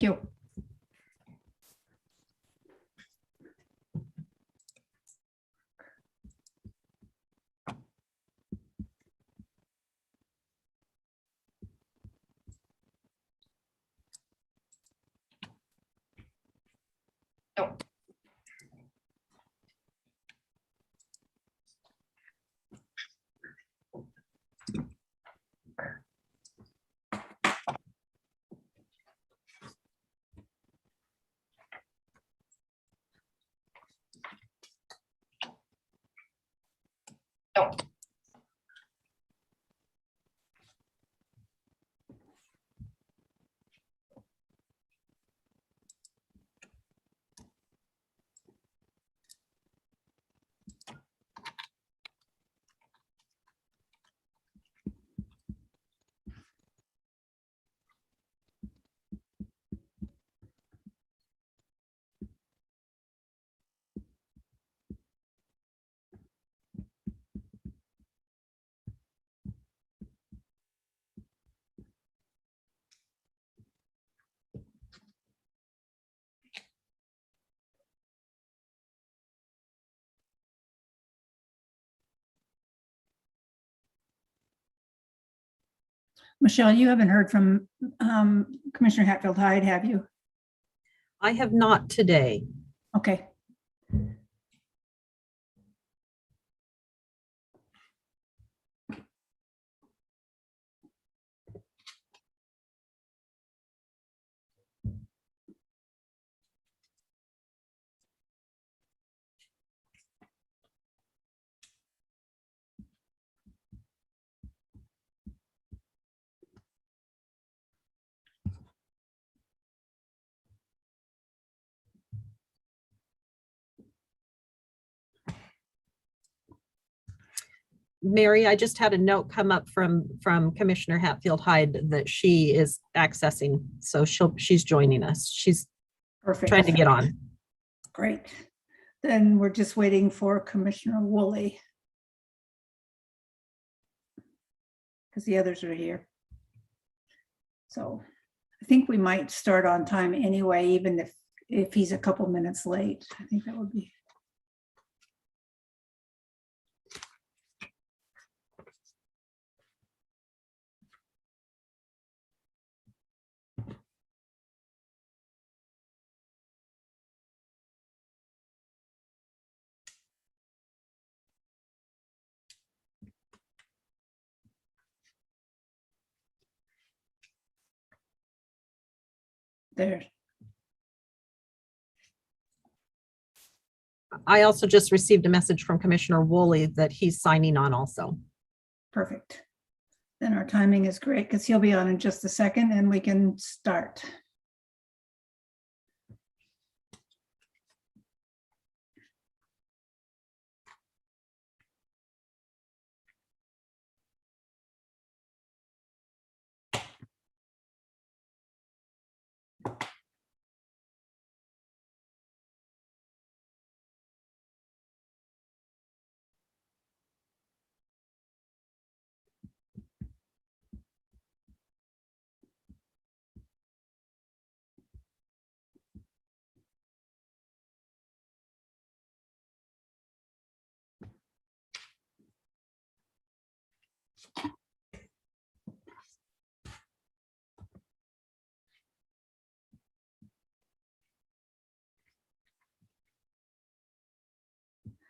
you. No. No. Michelle, you haven't heard from Commissioner Hatfield-Hyde, have you? I have not today. Okay. Mary, I just had a note come up from Commissioner Hatfield-Hyde that she is accessing. So she's joining us. She's Perfect. trying to get on. Great. Then we're just waiting for Commissioner Woolley, because the others are here. So I think we might start on time anyway, even if he's a couple minutes late. I think that would be. There. I also just received a message from Commissioner Woolley that he's signing on also. Perfect. Then our timing is great because he'll be on in just a second and we can start.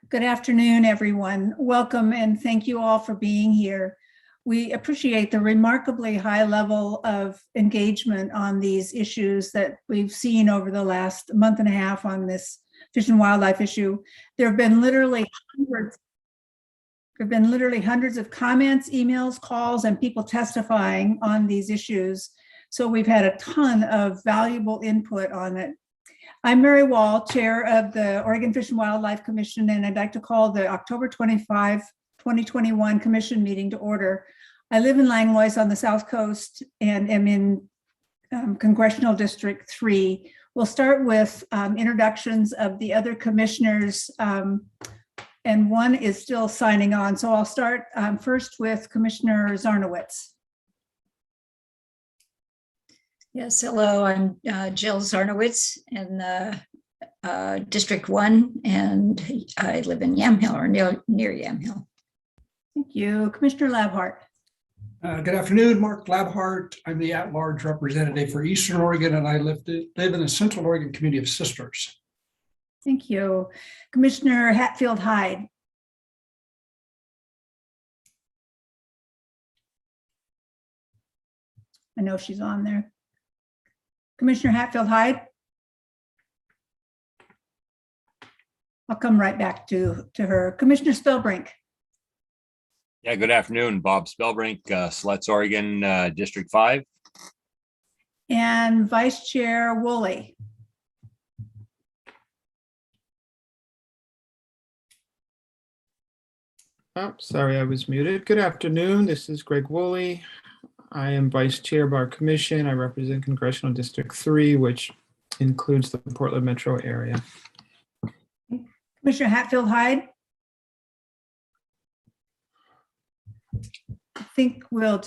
Good afternoon, everyone. Welcome and thank you all for being here. We appreciate the remarkably high level of engagement on these issues that we've seen over the last month and a half on this fish and wildlife issue. There have been literally hundreds of comments, emails, calls, and people testifying on these issues. So we've had a ton of valuable input on it. I'm Mary Wall, Chair of the Oregon Fish and Wildlife Commission, and I'd like to call the October 25, 2021 Commission meeting to order. I live in Langlois on the South Coast and am in Congressional District 3. We'll start with introductions of the other commissioners, and one is still signing on. So I'll start first with Commissioner Zarnowitz. Yes, hello, I'm Jill Zarnowitz in District 1, and I live in Yamhill or near Yamhill. Thank you. Commissioner Labhart. Good afternoon, Mark Labhart. I'm the at-large representative for Eastern Oregon, and I live in the Central Oregon community of Sisters. Thank you. Commissioner Hatfield Hyde. I know she's on there. Commissioner Hatfield Hyde. I'll come right back to her. Commissioner Spellbrink. Yeah, good afternoon. Bob Spellbrink, Sluts, Oregon, District 5. And Vice Chair Woolley. Oh, sorry, I was muted. Good afternoon. This is Greg Woolley. I am Vice Chair of our commission. I represent Congressional District 3, which includes the Portland metro area. Commissioner Hatfield Hyde. I think we'll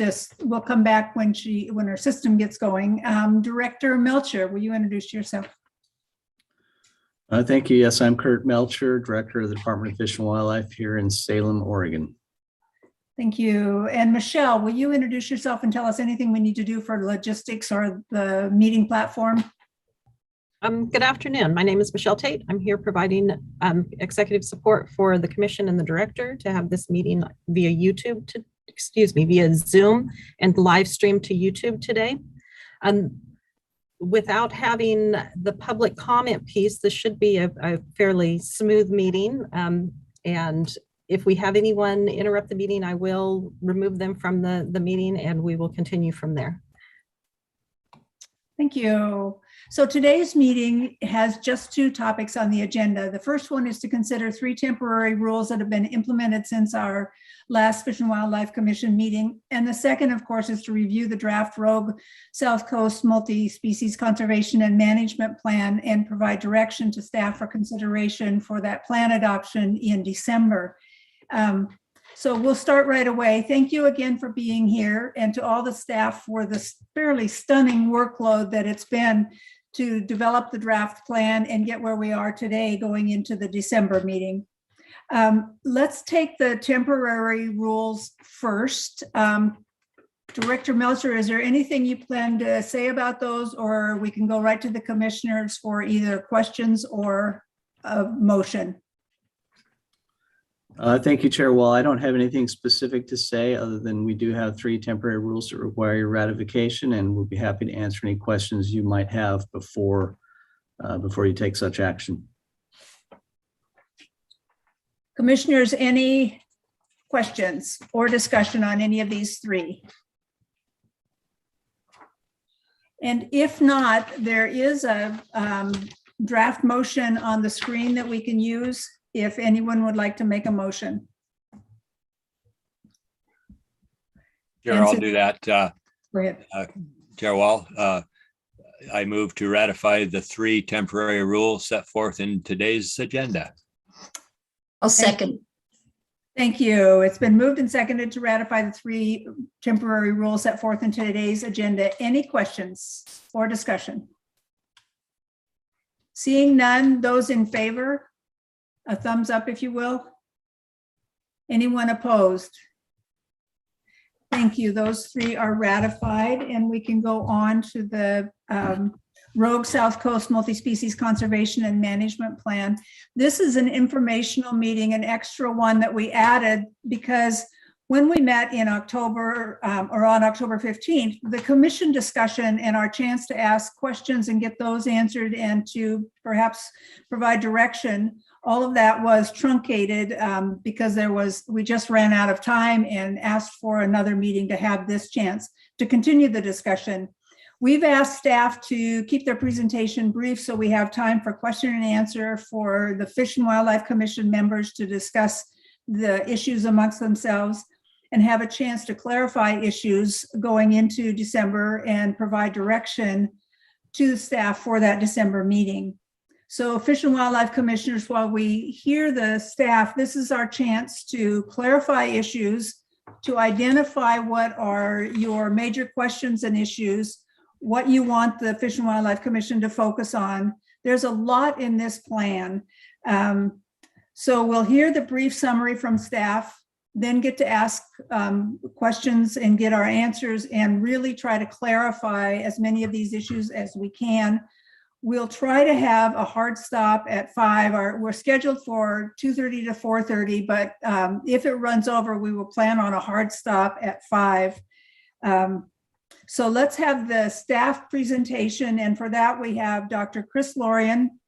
come back when her system gets going. Director Melcher, will you introduce yourself? Thank you. Yes, I'm Kurt Melcher, Director of the Department of Fish and Wildlife here in Salem, Oregon. Thank you. And Michelle, will you introduce yourself and tell us anything we need to do for logistics or the meeting platform? Good afternoon. My name is Michelle Tate. I'm here providing executive support for the commission and the director to have this meeting via via Zoom and live stream to YouTube today. Without having the public comment piece, this should be a fairly smooth meeting. And if we have anyone interrupt the meeting, I will remove them from the meeting and we will continue from there. Thank you. So today's meeting has just 2 topics on the agenda. The first one is to consider 3 temporary rules that have been implemented since our last Fish and Wildlife Commission meeting. And the second, of course, is to review the draft Rogue South Coast Multi-Species Conservation and Management Plan and provide direction to staff for consideration for that plan adoption in December. So we'll start right away. Thank you again for being here, and to all the staff for this fairly stunning workload that it's been to develop the draft plan and get where we are today going into the December meeting. Let's take the temporary rules first. Director Melcher, is there anything you plan to say about those, or we can go right to the commissioners for either questions or a motion? Thank you, Chair. Well, I don't have anything specific to say other than we do have 3 temporary rules that require your ratification, and we'll be happy to answer any questions you might have before you take such action. Commissioners, any questions or discussion on any of these 3? And if not, there is a draft motion on the screen that we can use if anyone would like to make a motion. Chair, I'll do that. Go ahead. Chair Wall, I move to ratify the 3 temporary rules set forth in today's agenda. I'll second. Thank you. It's been moved and seconded to ratify the 3 temporary rules set forth in today's agenda. Any questions or discussion? Seeing none, those in favor? A thumbs up, if you will. Anyone opposed? Thank you. Those 3 are ratified, and we can go on to the Rogue South Coast Multi-Species Conservation and Management Plan. This is an informational meeting, an extra one that we added because when we met in October or on October 15th, the commission discussion and our chance to ask questions and get those answered and to perhaps provide direction, all of that was truncated because we just ran out of time and asked for another meeting to have this chance to continue the discussion. We've asked staff to keep their presentation brief so we have time for question and answer for the Fish and Wildlife Commission members to discuss the issues amongst themselves and have a chance to clarify issues going into December and provide direction to staff for that December meeting. So Fish and Wildlife Commissioners, while we hear the staff, this is our chance to clarify issues, to identify what are your major questions and issues, what you want the Fish and Wildlife Commission to focus on. There's a lot in this plan. So we'll hear the brief summary from staff, then get to ask questions and get our answers and really try to clarify as many of these issues as we can. We'll try to have a hard stop at 5. We're scheduled for 2:30 to 4:30, but if it runs over, we will plan on a hard stop at 5. So let's have the staff presentation. And for that, we have Dr. Chris Lorien,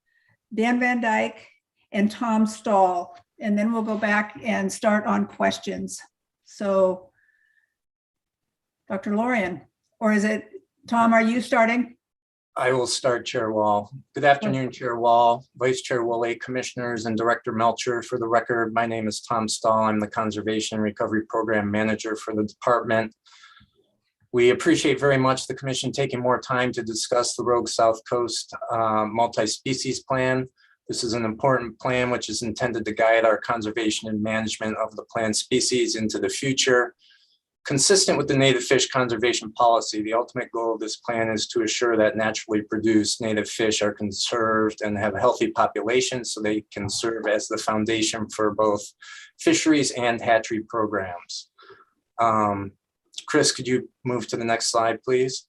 Dan Van Dyke, and Tom Stahl. And then we'll go back and start on questions. So Dr. Lorien, or is it Tom, are you starting? I will start, Chair Wall. Good afternoon, Chair Wall, Vice Chair Woolley, Commissioners, and Director Melcher. For the record, my name is Tom Stahl. I'm the Conservation and Recovery Program Manager for the department. We appreciate very much the Commission taking more time to discuss the Rogue South Coast multi-species plan. This is an important plan which is intended to guide our conservation and management of the planned species into the future. Consistent with the native fish conservation policy, the ultimate goal of this plan is to assure that naturally produced native fish are conserved and have healthy populations so they can serve as the foundation for both fisheries and hatchery programs. Chris, could you move to the next slide, please?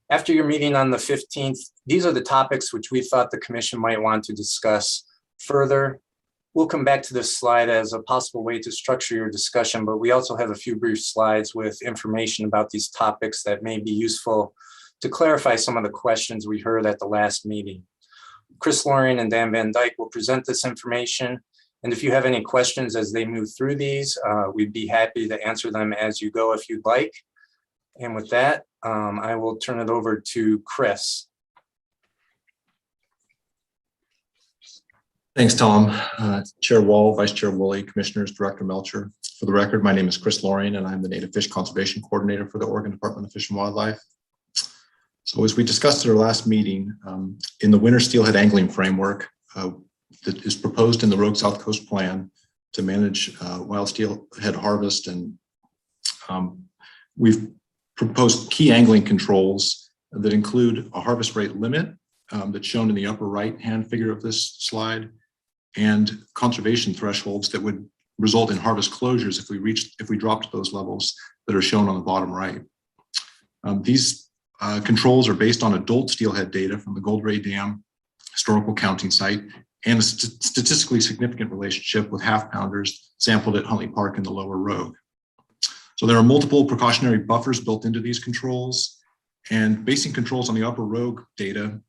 After your meeting on the 15th, these are the topics which we thought the Commission might want to discuss further. We'll come back to this slide as a possible way to structure your discussion, but we also have a few brief slides with information about these topics that may be useful to clarify some of the questions we heard at the last meeting. Chris Lorien and Dan Van Dyke will present this information. And if you have any questions as they move through these, we'd be happy to answer them as you go if you'd like. And with that, I will turn it over to Chris. Thanks, Tom. Chair Wall, Vice Chair Woolley, Commissioners, Director Melcher. For the record, my name is Chris Lorien, and I'm the Native Fish Conservation Coordinator for the Oregon Department of Fish and Wildlife. So as we discussed at our last meeting, in the winter steelhead angling framework that is proposed in the Rogue South Coast Plan to manage wild steelhead harvest, and we've proposed key angling controls that include a harvest rate limit that's shown in the upper right-hand figure of this slide, and conservation thresholds that would result in harvest closures if we dropped those levels that are shown on the bottom right. These controls are based on adult steelhead data from the Gold Ray Dam historical counting site and a statistically significant relationship with half-pounders sampled at Huntley Park in the lower Rogue. So there are multiple precautionary buffers built into these controls, and basing controls on the upper Rogue data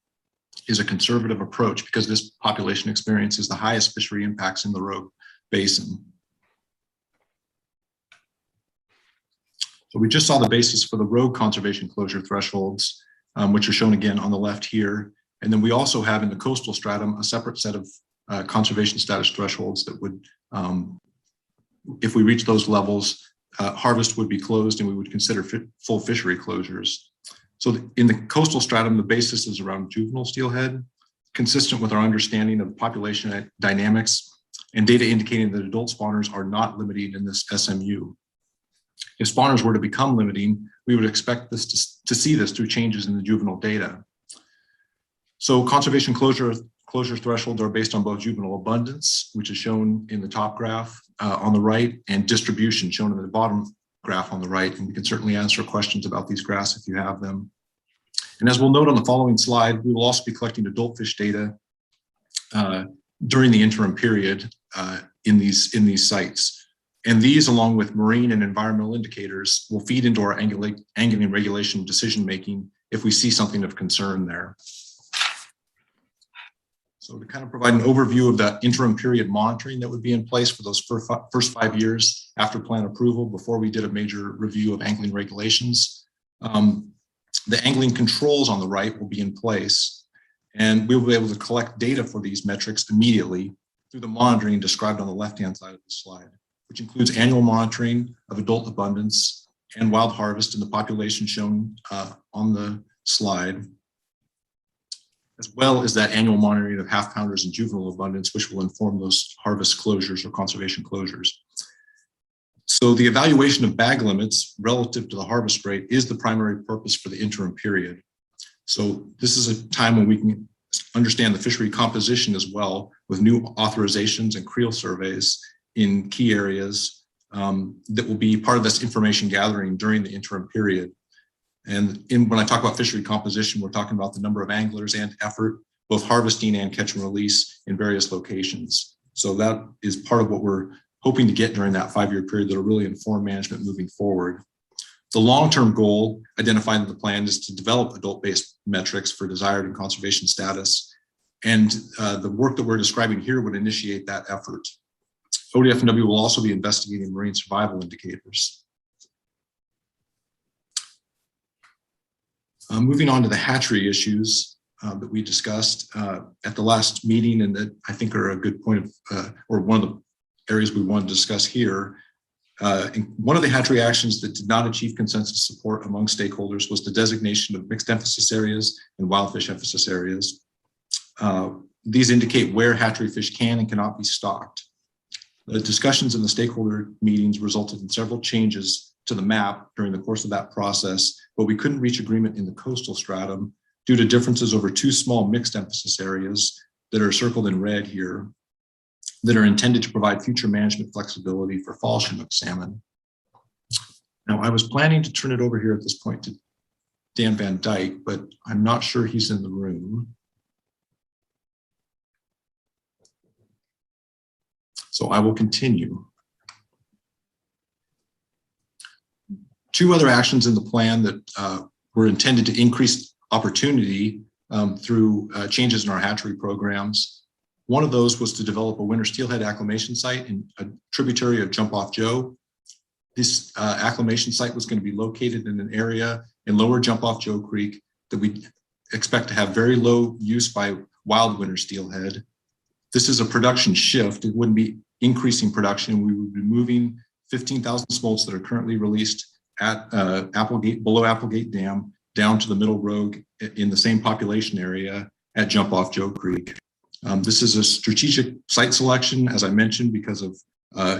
is a conservative approach because this population experiences the highest fishery impacts in the Rogue Basin. So we just saw the basis for the Rogue conservation closure thresholds, which are shown again on the left here. And then we also have in the coastal stratum a separate set of conservation status thresholds that would, if we reach those levels, harvest would be closed and we would consider full fishery closures. So in the coastal stratum, the basis is around juvenile steelhead, consistent with our understanding of population dynamics and data indicating that adult spawners are not limiting in this SMU. If spawners were to become limiting, we would expect this to see this through changes in the juvenile data. So conservation closure thresholds are based on both juvenile abundance, which is shown in the top graph on the right, and distribution shown in the bottom graph on the right. And we can certainly answer questions about these graphs if you have them. And as we'll note on the following slide, we will also be collecting adult fish data during the interim period in these sites. And these, along with marine and environmental indicators, will feed into our angling regulation decision-making if we see something of concern there. So to kind of provide an overview of that interim period monitoring that would be in place for those first 5 years after plan approval before we did a major review of angling regulations. The angling controls on the right will be in place, and we will be able to collect data for these metrics immediately through the monitoring described on the left-hand side of the slide, which includes annual monitoring of adult abundance and wild harvest in the population shown on the slide, as well as that annual monitoring of half-pounders and juvenile abundance, which will inform those harvest closures or conservation closures. So the evaluation of bag limits relative to the harvest rate is the primary purpose for the interim period. So this is a time when we can understand the fishery composition as well, with new authorizations and creel surveys in key areas that will be part of this information gathering during the interim period. And when I talk about fishery composition, we're talking about the number of anglers and effort, both harvesting and catch and release in various locations. So that is part of what we're hoping to get during that 5-year period that will really inform management moving forward. The long-term goal identified in the plan is to develop adult-based metrics for desired and conservation status. And the work that we're describing here would initiate that effort. ODF&W will also be investigating marine survival indicators. Moving on to the hatchery issues that we discussed at the last meeting, and that I think are a good point of, or one of the areas we want to discuss here. One of the hatchery actions that did not achieve consensus support among stakeholders was the designation of mixed emphasis areas and wild fish emphasis areas. These indicate where hatchery fish can and cannot be stocked. The discussions in the stakeholder meetings resulted in several changes to the map during the course of that process, but we couldn't reach agreement in the coastal stratum due to differences over 2 small mixed emphasis areas that are circled in red here that are intended to provide future management flexibility for fall Chinook salmon. Now, I was planning to turn it over here at this point to Dan Van Dyke, but I'm not sure he's in the room. So I will continue. 2 other actions in the plan that were intended to increase opportunity through changes in our hatchery programs. One of those was to develop a winter steelhead acclimation site in a tributary of Jump Off Joe. This acclimation site was going to be located in an area in lower Jump Off Joe Creek that we expect to have very low use by wild winter steelhead. This is a production shift. It wouldn't be increasing production. We would be moving 15,000 smolts that are currently released at below Applegate Dam down to the Middle Rogue in the same population area at Jump Off Joe Creek. This is a strategic site selection, as I mentioned, because of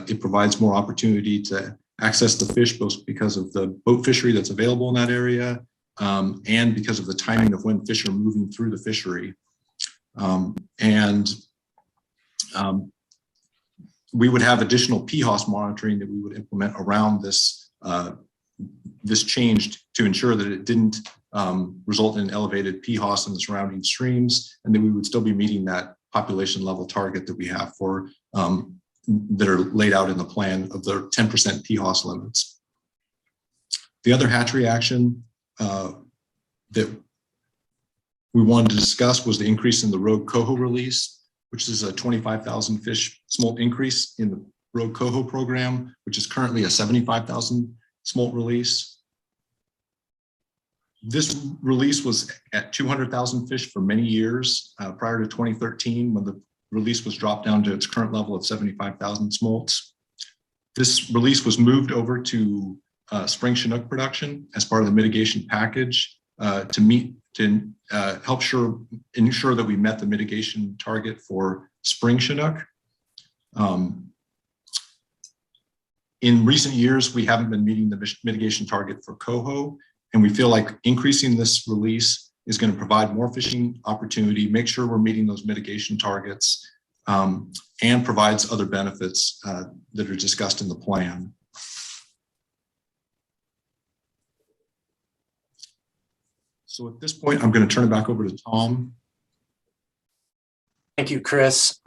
it provides more opportunity to access the fish, both because of the boat fishery that's available in that area and because of the timing of when fish are moving through the fishery. We would have additional PHOS monitoring that we would implement around this this change to ensure that it didn't result in elevated PHOS in the surrounding streams, and that we would still be meeting that population level target that we have for that are laid out in the plan of the 10% PHOS limits. The other hatchery action that we wanted to discuss was the increase in the rogue coho release, which is a 25,000 fish smolt increase in the rogue coho program, which is currently a 75,000 smolt release. This release was at 200,000 fish for many years prior to 2013, when the release was dropped down to its current level of 75,000 smolts. This release was moved over to spring Chinook production as part of the mitigation package to help ensure that we met the mitigation target for spring Chinook. In recent years, we haven't been meeting the mitigation target for coho, and we feel like increasing this release is going to provide more fishing opportunity, make sure we're meeting those mitigation targets, and provides other benefits that are discussed in the plan. So at this point, I'm going to turn it back over to Tom. Thank you, Chris.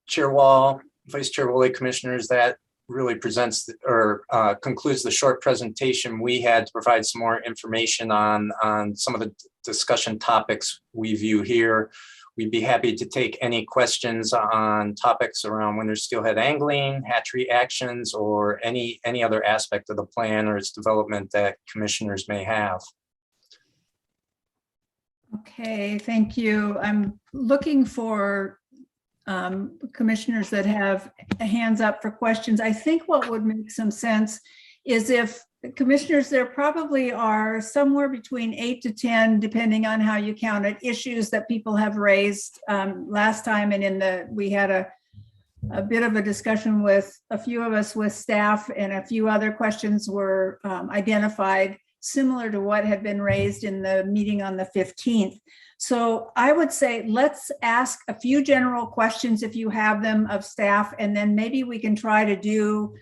Chair Wall, Vice Chair Woolley, Commissioners, that really presents or concludes the short presentation we had to provide some more information on some of the discussion topics we view here. We'd be happy to take any questions on topics around winter steelhead angling, hatchery actions, or any other aspect of the plan or its development that commissioners may have. Okay, thank you. I'm looking for commissioners that have hands up for questions. I think what would make some sense is if commissioners, there probably are somewhere between 8 to 10, depending on how you count it, issues that people have raised last time. And we had a bit of a discussion with a few of us with staff, and a few other questions were identified similar to what had been raised in the meeting on the 15th. So I would say let's ask a few general questions if you have them of staff, and then maybe we can try to do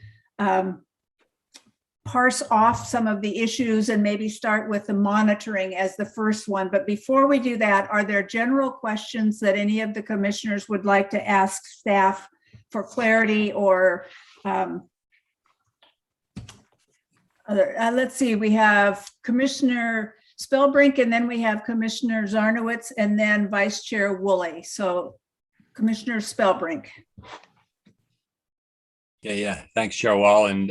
parse off some of the issues and maybe start with the monitoring as the first one. But before we do that, are there general questions that any of the commissioners would like to ask staff for clarity or let's see, we have Commissioner Spellbrink, and then we have Commissioner Zarnowitz, and then Vice Chair Woolley. So Commissioner Spellbrink. Yeah. Thanks, Chair Wall. And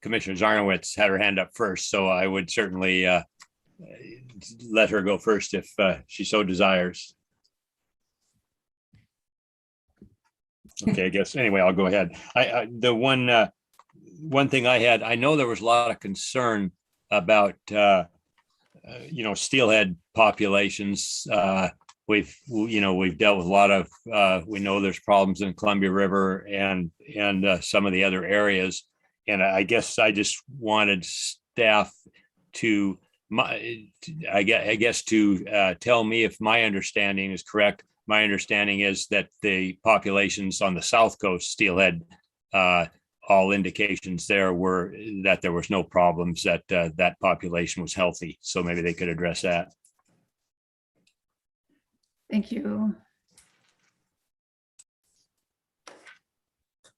Commissioner Zarnowitz had her hand up first, so I would certainly let her go first if she so desires. Okay, I guess anyway, I'll go ahead. The one thing I had, I know there was a lot of concern about steelhead populations. We've dealt with a lot of, we know there's problems in Columbia River and some of the other areas. And I guess I just wanted staff to, tell me if my understanding is correct. My understanding is that the populations on the South Coast steelhead, all indications there were that there was no problems, that that population was healthy. So maybe they could address that. Thank you.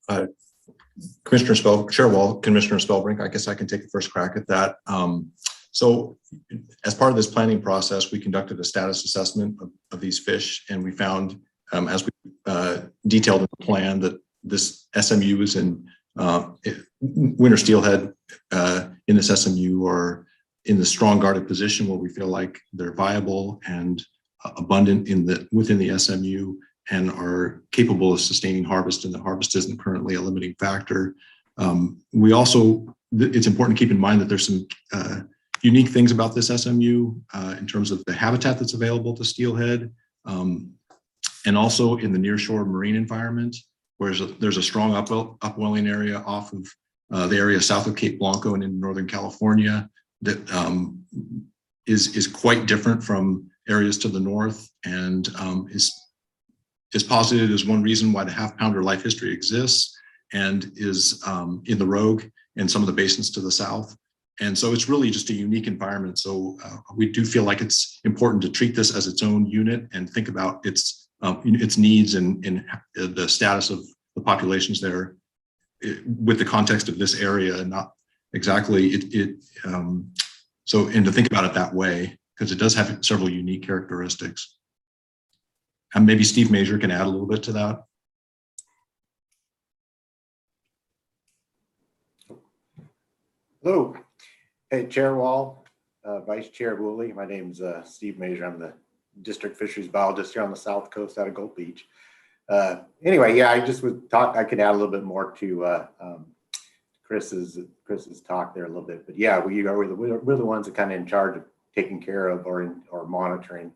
Chair Wall, Commissioner Spellbrink, I guess I can take the first crack at that. So as part of this planning process, we conducted a status assessment of these fish, and we found, as we detailed in the plan, that this SMU is in winter steelhead in this SMU are in the strong guarded position where we feel like they're viable and abundant within the SMU and are capable of sustaining harvest, and the harvest isn't currently a limiting factor. We also, it's important to keep in mind that there's some unique things about this SMU in terms of the habitat that's available to steelhead, and also in the nearshore marine environment, whereas there's a strong upwelling area off of the area south of Cape Blanco and in Northern California that is quite different from areas to the north, and is posited as one reason why the half-pounder life history exists and is in the Rogue and some of the basins to the south. And so it's really just a unique environment. So we do feel like it's important to treat this as its own unit and think about its needs and the status of the populations there with the context of this area, and not exactly and to think about it that way, because it does have several unique characteristics. And maybe Steve Major can add a little bit to that. Hello. Hey, Chair Wall, Vice Chair Woolley. My name's Steve Major. I'm the District Fisheries Biologist here on the South Coast out of Gold Beach. Anyway, yeah, I just would talk, I could add a little bit more to Chris's talk there a little bit, but yeah, we're the ones that kind of in charge of taking care of or monitoring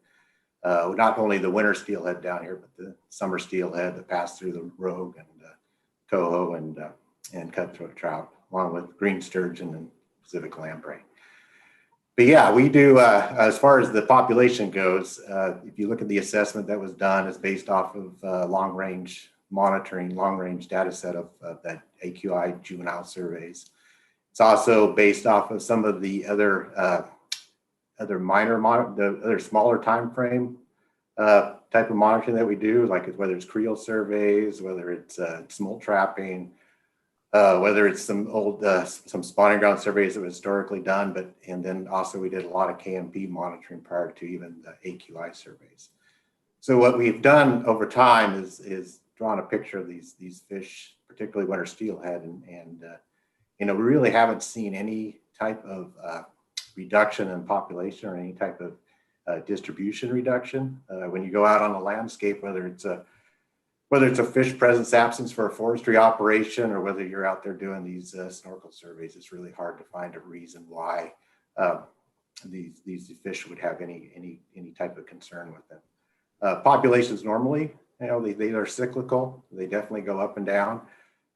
not only the winter steelhead down here, but the summer steelhead that pass through the Rogue and coho and cutthroat trout, along with green sturgeon and Pacific lamprey. But yeah, we do, as far as the population goes, if you look at the assessment that was done, it's based off of long-range monitoring, long-range data set of that AQI juvenile surveys. It's also based off of some of the other smaller time frame type of monitoring that we do, like whether it's creel surveys, whether it's smolt trapping, whether it's some old some spawning ground surveys that were historically done, and then also we did a lot of KMP monitoring prior to even the AQI surveys. So what we've done over time is drawn a picture of these fish, particularly winter steelhead, and we really haven't seen any type of reduction in population or any type of distribution reduction. When you go out on the landscape, whether it's a fish presence absence for a forestry operation, or whether you're out there doing these snorkel surveys, it's really hard to find a reason why these fish would have any type of concern with them. Populations normally You know, they are cyclical. They definitely go up and down.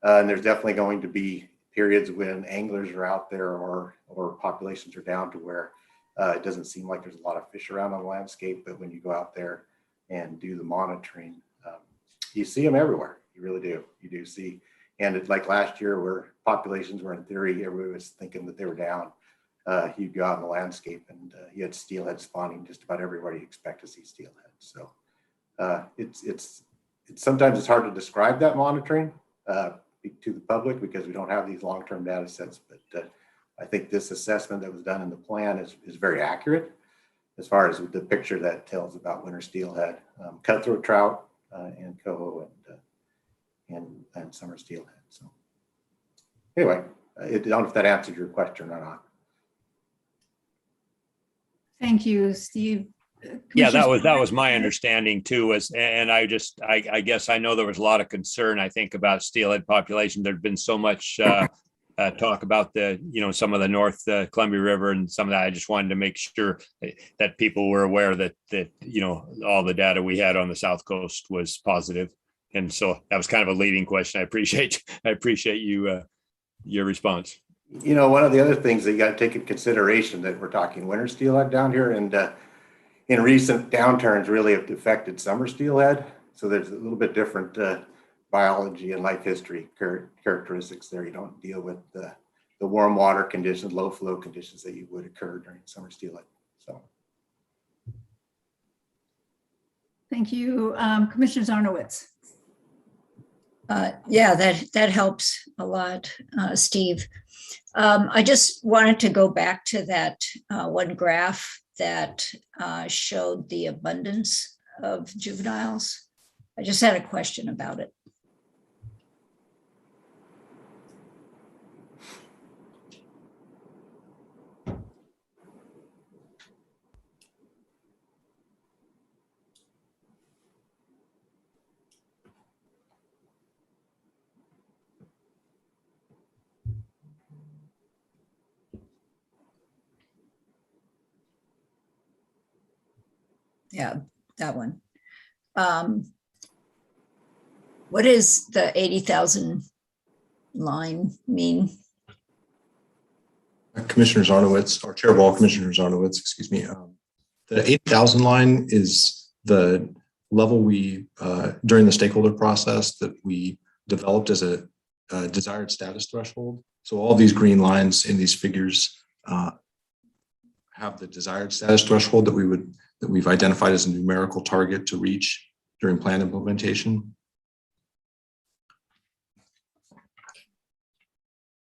And there's definitely going to be periods when anglers are out there or populations are down to where it doesn't seem like there's a lot of fish around on the landscape. But when you go out there and do the monitoring, you see them everywhere. You really do. You do see. And it's like last year where populations were in theory, everybody was thinking that they were down. You'd go out in the landscape and you had steelhead spawning just about everywhere you expect to see steelhead. So it's sometimes it's hard to describe that monitoring to the public because we don't have these long-term data sets. But I think this assessment that was done in the plan is very accurate as far as the picture that tells about winter steelhead, cutthroat trout, and coho and summer steelhead. So anyway, I don't know if that answered your question or not. Thank you, Steve. Yeah, that Commissioner was my understanding too. And I guess I know there was a lot of concern, I think, about steelhead population. There'd been so much talk about some of the North Columbia River and some of that. I just wanted to make sure that people were aware that all the data we had on the South Coast was positive. And so that was kind of a leading question. I appreciate you your response. You know, one of the other things that you got to take into consideration that we're talking winter steelhead down here, and in recent downturns really have affected summer steelhead. So there's a little bit different biology and life history characteristics there. You don't deal with the warm water conditions, low flow conditions that you would occur during summer steelhead. So. Thank you. Commissioner Zarnowitz. Yeah, that helps a lot, Steve. I just wanted to go back to that one graph that showed the abundance of juveniles. I just had a question about it. Yeah, that one. What does the 80,000 line mean? Commissioner Zarnowitz, or Chair Wall, Commissioner Zarnowitz, excuse me. The 8,000 line is the level we, during the stakeholder process that we developed as a desired status threshold. So all these green lines in these figures have the desired status threshold that we've identified as a numerical target to reach during plan implementation.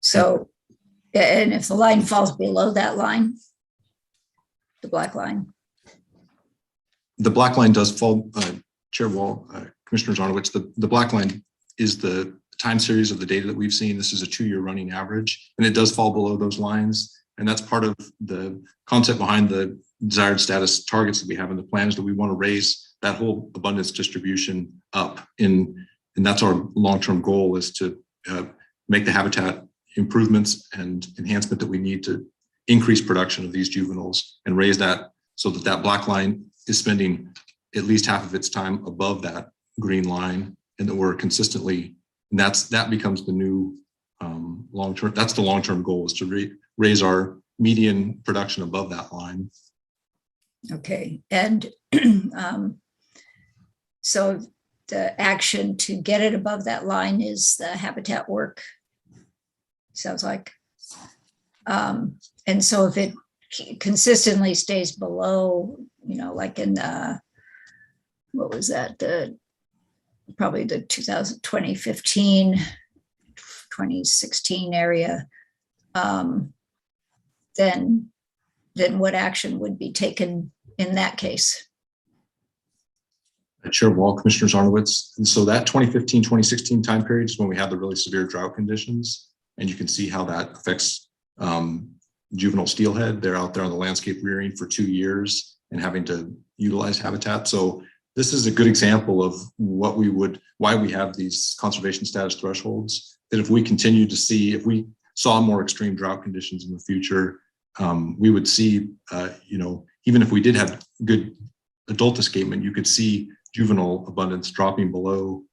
So, and if the line falls below that line, the black line. The black line does fall, Chair Wall, Commissioner Zarnowitz, the black line is the time series of the data that we've seen. This is a 2-year running average, and it does fall below those lines. And that's part of the concept behind the desired status targets that we have in the plans, that we want to raise that whole abundance distribution up. And that's our long-term goal, is to make the habitat improvements and enhancement that we need to increase production of these juveniles and raise that so that that black line is spending at least half of its time above that green line, and that we're consistently, and that becomes the new long-term, that's the long-term goal, is to raise our median production above that line. Okay, and so the action to get it above that line is the habitat work, sounds like. And so if it consistently stays below, like in what was that, probably the 2015, 2016 area, then what action would be taken in that case? Chair Wall, Commissioner Zarnowitz. And so that 2015, 2016 time period is when we had the really severe drought conditions. And you can see how that affects juvenile steelhead. They're out there on the landscape rearing for 2 years and having to utilize habitat. So this is a good example of why we have these conservation status thresholds, that if we continue to see, if we saw more extreme drought conditions in the future, we would see, even if we did have good adult escapement, you could see juvenile abundance dropping below,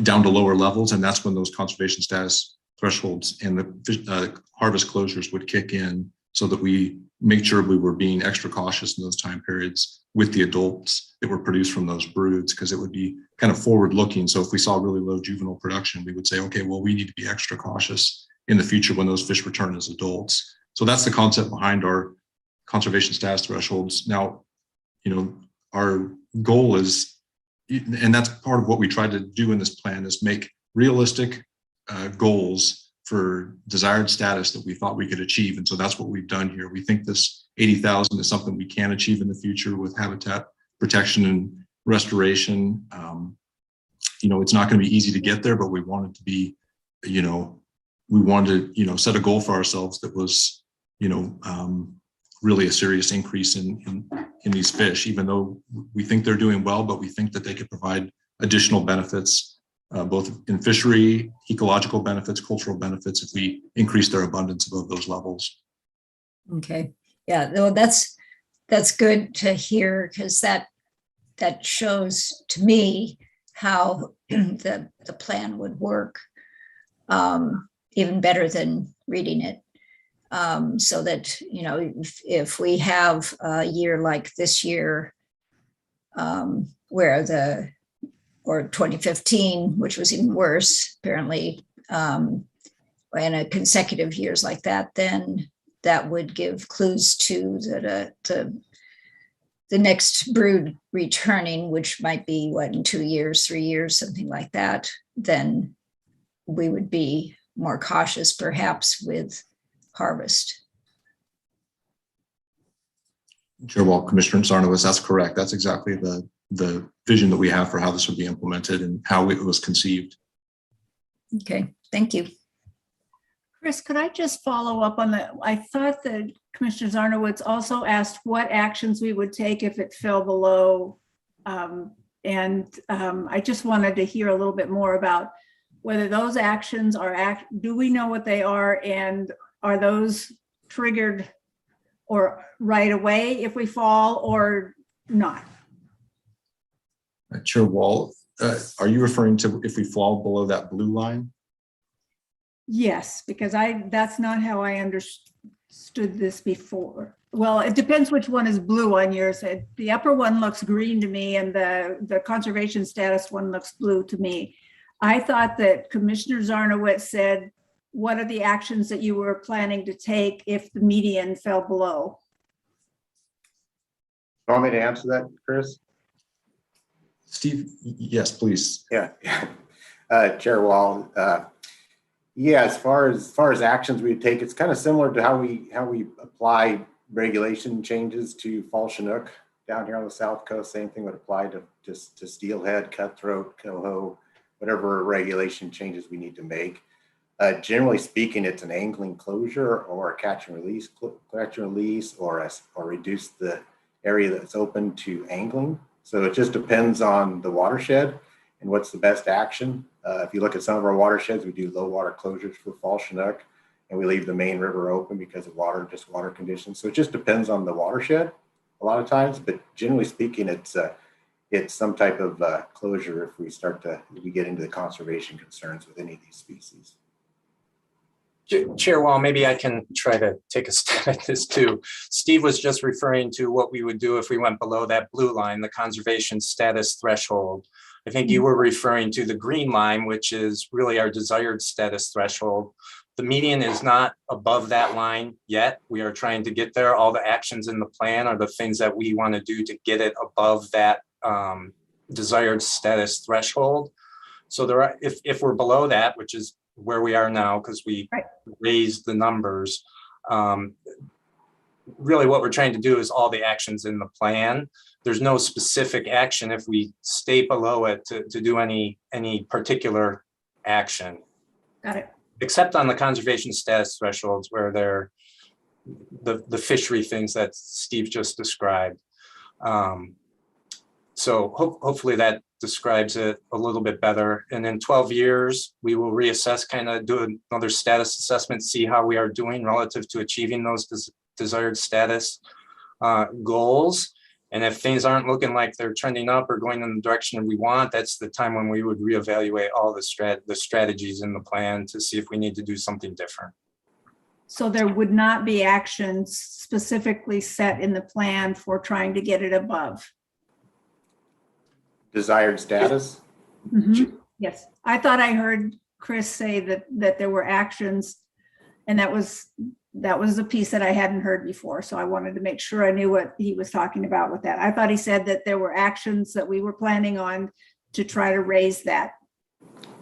down to lower levels. And that's when those conservation status thresholds and the harvest closures would kick in, so that we make sure we were being extra cautious in those time periods with the adults that were produced from those broods, because it would be kind of forward looking. So if we saw really low juvenile production, we would say, okay, well, we need to be extra cautious in the future when those fish return as adults. So that's the concept behind our conservation status thresholds. Now, our goal is, and that's part of what we try to do in this plan, is make realistic goals for desired status that we thought we could achieve. And so that's what we've done here. We think this 80,000 is something we can achieve in the future with habitat protection and restoration. It's not going to be easy to get there, but we wanted to be, we wanted to, set a goal for ourselves that was, really a serious increase in these fish, even though we think they're doing well, but we think that they could provide additional benefits, both in fishery, ecological benefits, cultural benefits, if we increase their abundance above those levels. Okay, yeah, no, that's good to hear, because that shows to me how the plan would work, even better than reading it. So that, if we have a year like this year, where or 2015, which was even worse, apparently, in a consecutive years like that, then that would give clues to the next brood returning, which might be in 2 years, 3 years, something like that. Then we would be more cautious, perhaps, with harvest. Chair Wall, Commissioner Sarnowitz, that's correct. That's exactly the vision that we have for how this would be implemented and how it was conceived. Okay, thank you. Chris, could I just follow up on that? I thought that Commissioner Zarnowitz also asked what actions we would take if it fell below. I just wanted to hear a little bit more about whether those actions do we know what they are, and are those triggered or right away if we fall or not? Chair Wall, are you referring to if we fall below that blue line? Yes, because that's not how I understood this before. Well, it depends which one is blue on yours. The upper one looks green to me, and the conservation status one looks blue to me. I thought that Commissioner Zarnowitz said, what are the actions that you were planning to take if the median fell below? You want me to answer that, Chris? Steve, yes, please. Yeah, Chair Wall. Yeah, as far as actions we take, it's kind of similar to how we apply regulation changes to fall Chinook down here on the South Coast. Same thing would apply to steelhead, cutthroat, coho, whatever regulation changes we need to make. Generally speaking, it's an angling closure or a catch and release, or reduce the area that's open to angling. So it just depends on the watershed and what's the best action. If you look at some of our watersheds, we do low water closures for fall Chinook, and we leave the main river open because of water conditions. So it just depends on the watershed a lot of times, but generally speaking, it's some type of closure if we get into the conservation concerns with any of these species. Chair Wall, maybe I can try to take a stab at this too. Steve was just referring to what we would do if we went below that blue line, the conservation status threshold. I think you were referring to the green line, which is really our desired status threshold. The median is not above that line yet. We are trying to get there. All the actions in the plan are the things that we want to do to get it above that desired status threshold. So if we're below that, which is where we are now, because we raised the numbers, really what we're trying to do is all the actions in the plan. There's no specific action if we stay below it to do any particular action. Got it. Except on the conservation status thresholds where they're the fishery things that Steve just described. So hopefully that describes it a little bit better. And in 12 years, we will reassess, kind of do another status assessment, see how we are doing relative to achieving those desired status goals. And if things aren't looking like they're trending up or going in the direction we want, that's the time when we would reevaluate all the strategies in the plan to see if we need to do something different. So there would not be actions specifically set in the plan for trying to get it above. Desired status? Yes, I thought I heard Chris say that there were actions, and that was a piece that I hadn't heard before. So I wanted to make sure I knew what he was talking about with that. I thought he said that there were actions that we were planning on to try to raise that.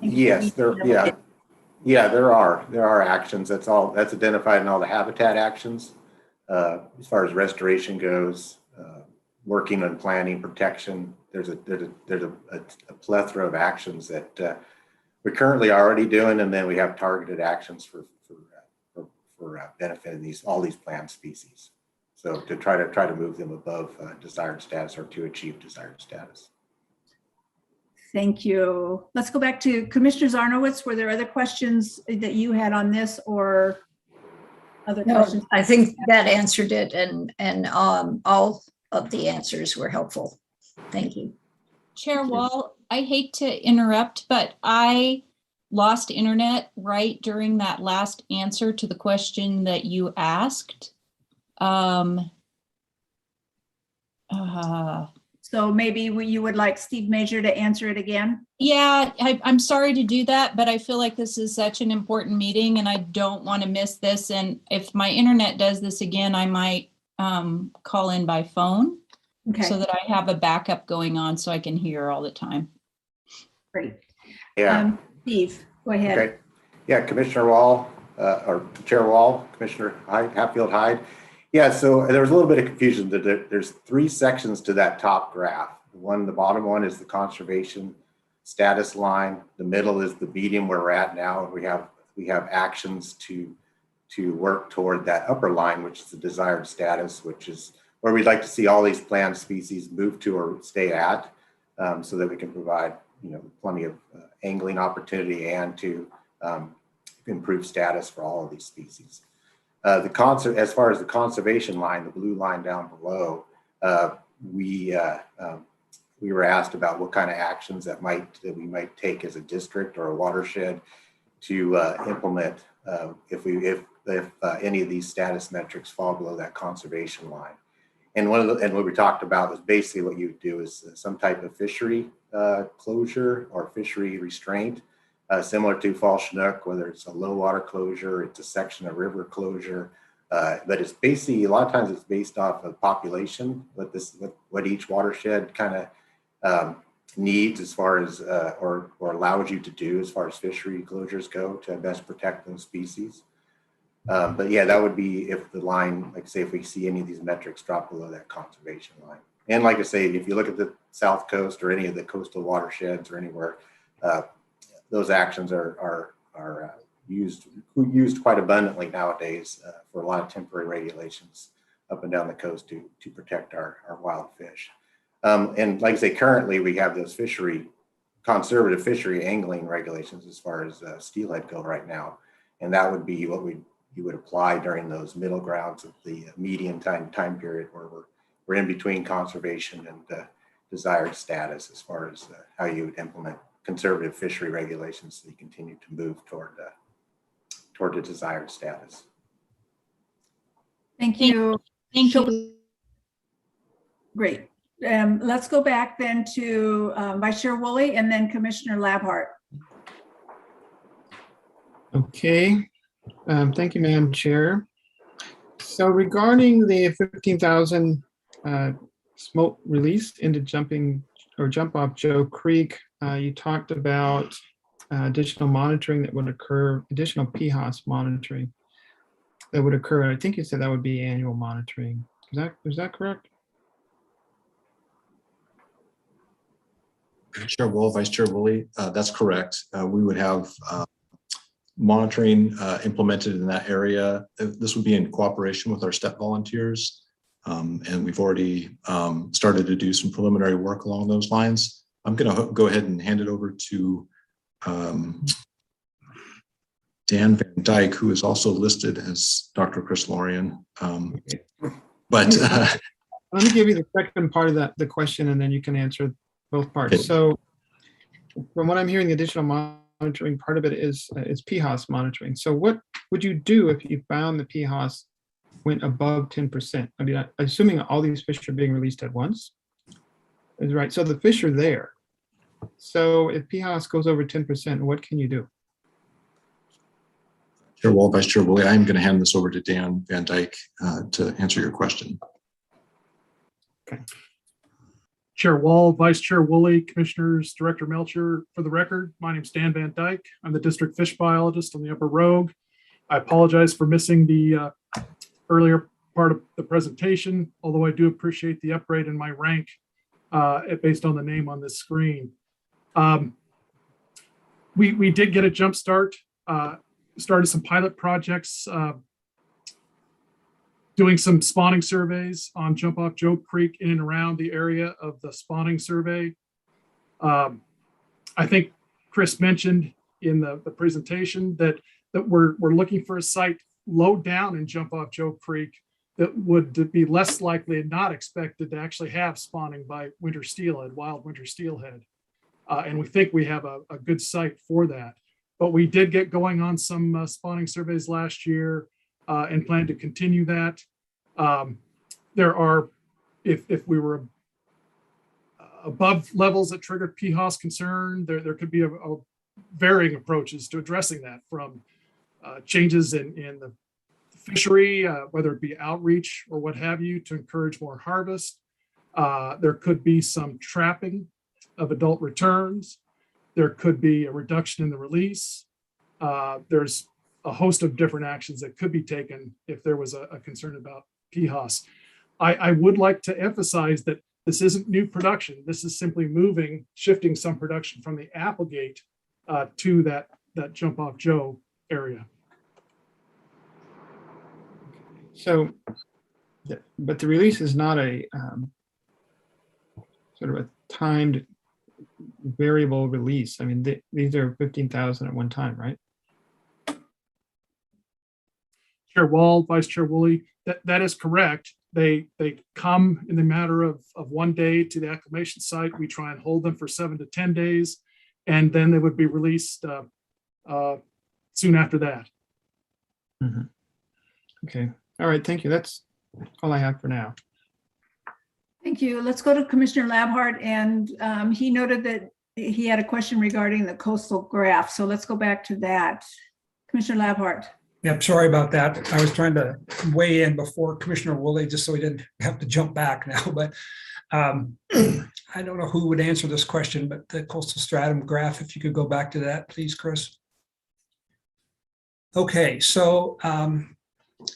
Yes, there are actions. That's identified in all the habitat actions. As far as restoration goes, working on planning protection, there's a plethora of actions that we're currently already doing, and then we have targeted actions for benefiting all these plant species. So to try to move them above desired status or to achieve desired status. Thank you. Let's go back to Commissioner Zarnowitz. Were there other questions that you had on this or other questions? I think that answered it, and all of the answers were helpful. Thank you. Chair Wall, I hate to interrupt, but I lost internet right during that last answer to the question that you asked. So maybe you would like Steve Major to answer it again? Yeah, I'm sorry to do that, but I feel like this is such an important meeting and I don't want to miss this. And if my internet does this again, I might call in by phone so that I have a backup going on so I can hear all the time. Great. Yeah. Steve, go ahead. Okay. Yeah, Commissioner Wall, or Chair Wall, Commissioner Hatfield Hyde. Yeah, so there was a little bit of confusion. There's three sections to that top graph. The bottom one is the conservation status line. The middle is the medium where we're at now. We have actions to work toward that upper line, which is the desired status, which is where we'd like to see all these plant species move to or stay at, so that we can provide plenty of angling opportunity and to improve status for all of these species. As far as the conservation line, the blue line down below, we were asked about what kind of actions that we might take as a district or a watershed to implement if any of these status metrics fall below that conservation line. And what we talked about was basically what you would do is some type of fishery closure or fishery restraint. Similar to Fall Chinook, whether it's a low water closure, it's a section of river closure, but it's basically, a lot of times it's based off of population, what each watershed kind of needs as far as, or allows you to do as far as fishery closures go to best protect those species. But yeah, that would be if the line, like say, if we see any of these metrics drop below that conservation line. And like I say, if you look at the South Coast or any of the coastal watersheds or anywhere, those actions are used quite abundantly nowadays for a lot of temporary regulations up and down the coast to protect our wild fish. And like I say, currently we have those conservative fishery angling regulations as far as steelhead go right now. And that would be what you would apply during those middle grounds of the median time period where we're in between conservation and desired status as far as how you would implement conservative fishery regulations so you continue to move toward the desired status. Thank you. Thank you. Great. Let's go back then to Vice Chair Woolley and then Commissioner Labhart. Okay. Thank you, Madam Chair. So regarding the 15,000 smoke release into jump off Joe Creek, you talked about additional monitoring that would occur, additional PHOS monitoring that would occur. I think you said that would be annual monitoring. Is that correct? Chair Wall, Vice Chair Woolley, that's correct. We would have monitoring implemented in that area. This would be in cooperation with our STEP volunteers. And we've already started to do some preliminary work along those lines. I'm going to go ahead and hand it over to Dan Van Dyke, who is also listed as Dr. Chris Lorian. let me give you the second part of the question, and then you can answer both parts. Okay. So from what I'm hearing, the additional monitoring part of it is PHOS monitoring. So what would you do if you found the PHOS went above 10%? I mean, assuming all these fish are being released at once, is right. So the fish are there. So if PHOS goes over 10%, what can you do? Chair Wall, Vice Chair Woolley, I'm going to hand this over to Dan Van Dyke to answer your question. Okay. Chair Wall, Vice Chair Woolley, Commissioners, Director Melcher. For the record, my name is Dan Van Dyke. I'm the district fish biologist on the Upper Rogue. I apologize for missing the earlier part of the presentation, although I do appreciate the upgrade in my rank based on the name on this screen. We did get a jump start, started some pilot projects, doing some spawning surveys on Jump Off Joe Creek in and around the area of the spawning survey. I think Chris mentioned in the presentation that we're looking for a site low down in Jump Off Joe Creek that would be less likely and not expected to actually have spawning by winter steelhead, wild winter steelhead. And we think we have a good site for that. But we did get going on some spawning surveys last year and plan to continue that. There are, if we were above levels that triggered PHOS concern, there could be a varying approaches to addressing that, from changes in the fishery, whether it be outreach or what have you, to encourage more harvest. There could be some trapping of adult returns. There could be a reduction in the release. There's a host of different actions that could be taken if there was a concern about PHOS. I would like to emphasize that this isn't new production. This is simply shifting some production from the Applegate to that Jump Off Joe area. So, but the release is not a sort of a timed variable release. I mean, these are 15,000 at one time, right? Chair Wall, Vice Chair Woolley, that is correct. They come in the matter of one day to the acclimation site. We try and hold them for 7 to 10 days, and then they would be released soon after that. Mm-hmm. Okay. All right. Thank you. That's all I have for now. Thank you. Let's go to Commissioner Labhart, and he noted that he had a question regarding the coastal graph. So let's go back to that. Commissioner Labhart. Yep, sorry about that. I was trying to weigh in before Commissioner Woolley, just so we didn't have to jump back now. But I don't know who would answer this question, but the coastal stratum graph, if you could go back to that, please, Chris. Okay, so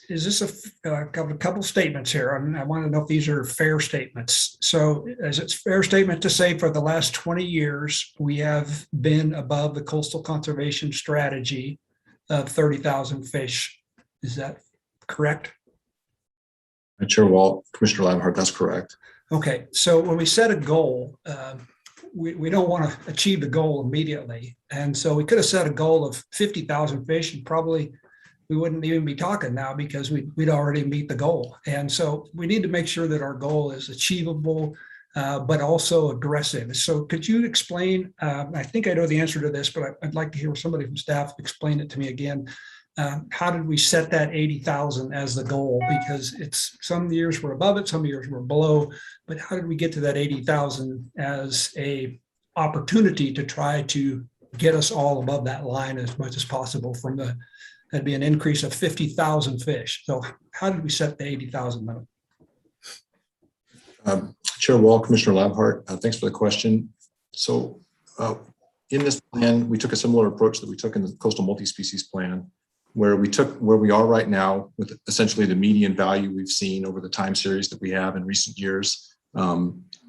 is this a couple statements here? I want to know if these are fair statements. So is it fair statement to say for the last 20 years, we have been above the coastal conservation strategy of 30,000 fish? Is that correct? Chair Wall, Commissioner Labhart, that's correct. Okay, so when we set a goal, we don't want to achieve the goal immediately. And so we could have set a goal of 50,000 fish, and probably we wouldn't even be talking now because we'd already meet the goal. And so we need to make sure that our goal is achievable, but also aggressive. So could you explain, I think I know the answer to this, but I'd like to hear somebody from staff explain it to me again. How did we set that 80,000 as the goal? Because it's some years we're above it, some years we're below, but how did we get to that 80,000 as a opportunity to try to get us all above that line as much as possible from that'd be an increase of 50,000 fish. So how did we set the 80,000 limit? Chair Wall, Commissioner Labhart, thanks for the question. So in this plan, we took a similar approach that we took in the coastal multi-species plan, where we took where we are right now with essentially the median value we've seen over the time series that we have in recent years.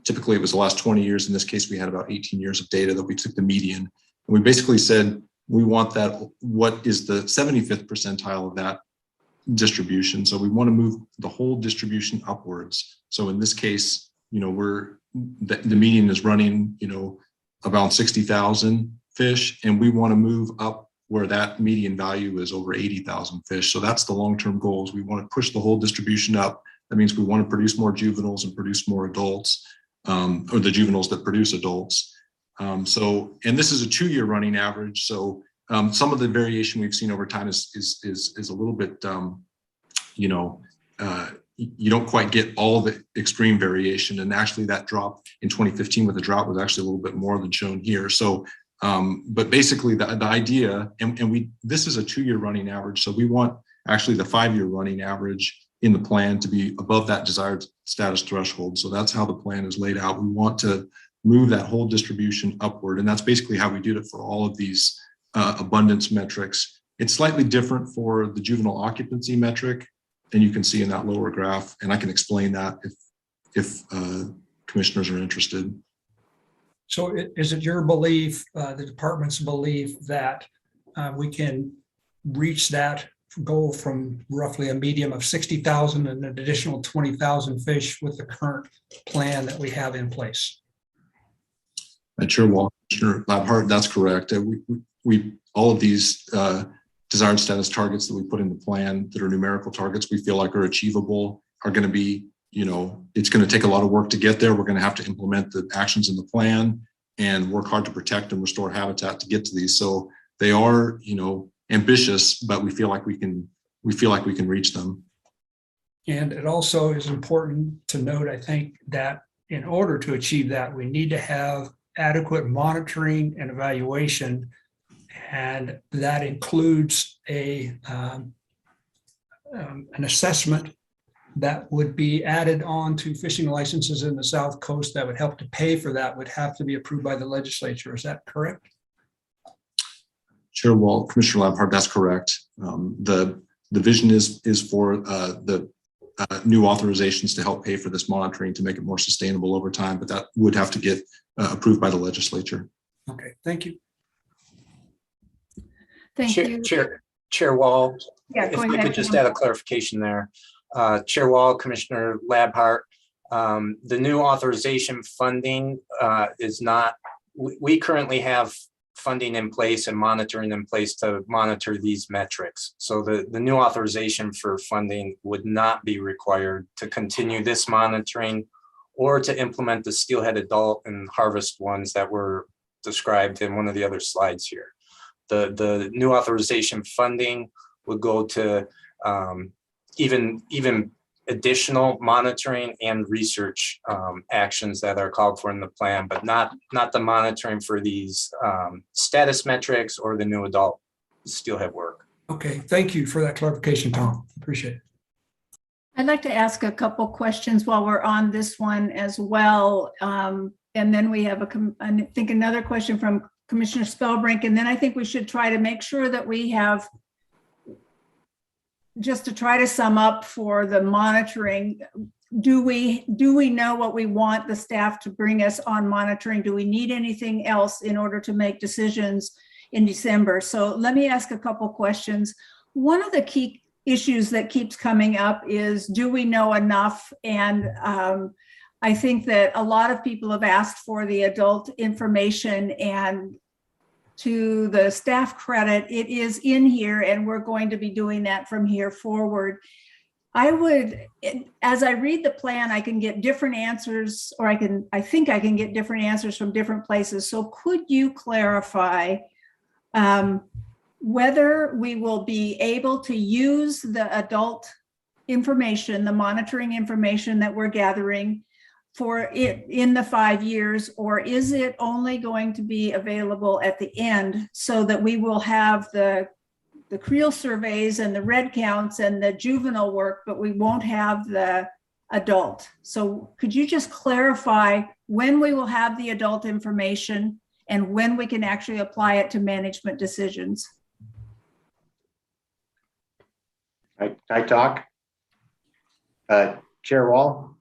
Typically, it was the last 20 years. In this case, we had about 18 years of data that we took the median. And we basically said, we want that, what is the 75th percentile of that distribution? So we want to move the whole distribution upwards. So in this case, the median is running, about 60,000 fish, and we want to move up where that median value is over 80,000 fish. So that's the long-term goals. We want to push the whole distribution up That means we want to produce more juveniles and produce more adults, or the juveniles that produce adults. And this is a 2-year running average. So some of the variation we've seen over time is a little bit, you don't quite get all the extreme variation. And actually that drop in 2015 with the drought was actually a little bit more than shown here. So, but basically the idea, and this is a 2-year running average. So we want actually the 5-year running average in the plan to be above that desired status threshold. So that's how the plan is laid out. We want to move that whole distribution upward. And that's basically how we did it for all of these abundance metrics. It's slightly different for the juvenile occupancy metric, and you can see in that lower graph, and I can explain that if commissioners are interested. So is it your belief, the department's belief, that we can reach that goal from roughly a medium of 60,000 and an additional 20,000 fish with the current plan that we have in place? Chair Wall, Commissioner Labhart, that's correct. We all of these desired status targets that we put in the plan that are numerical targets we feel like are achievable are going to be, it's going to take a lot of work to get there. We're going to have to implement the actions in the plan and work hard to protect and restore habitat to get to these. So they are, ambitious, but we feel like we can reach them. And it also is important to note, I think, that in order to achieve that, we need to have adequate monitoring and evaluation. And that includes an assessment that would be added on to fishing licenses in the South Coast that would help to pay for that, would have to be approved by the legislature. Is that correct? Chair Wall, Commissioner Labhart, that's correct. The vision is for the new authorizations to help pay for this monitoring to make it more sustainable over time, but that would have to get approved by the legislature. Okay, thank you. Thank you. Chair Wall, Yeah, if go I ahead. could just add a clarification there. Chair Wall, Commissioner Labhart, the new authorization funding is not, we currently have funding in place and monitoring in place to monitor these metrics. So the new authorization for funding would not be required to continue this monitoring or to implement the steelhead adult and harvest ones that were described in one of the other slides here. The new authorization funding would go to even additional monitoring and research actions that are called for in the plan, but not the monitoring for these status metrics or the new adult steelhead work. Okay, thank you for that clarification, Tom. Appreciate it. I'd like to ask a couple questions while we're on this one as well. And then we have I think another question from Commissioner Spellbrink, and then I think we should try to make sure that we have, just to try to sum up for the monitoring, do we know what we want the staff to bring us on monitoring? Do we need anything else in order to make decisions in December? So let me ask a couple questions. One of the key issues that keeps coming up is, do we know enough? And I think that a lot of people have asked for the adult information, and to the staff credit, it is in here, and we're going to be doing that from here forward. As I read the plan, I can get different answers, or I think I can get different answers from different places. So could you clarify whether we will be able to use the adult information, the monitoring information that we're gathering for it in the 5 years, or is it only going to be available at the end, so that we will have the creel surveys and the red counts and the juvenile work, but we won't have the adult? So could you just clarify when we will have the adult information and when we can actually apply it to management decisions? I talk, Chair Wall.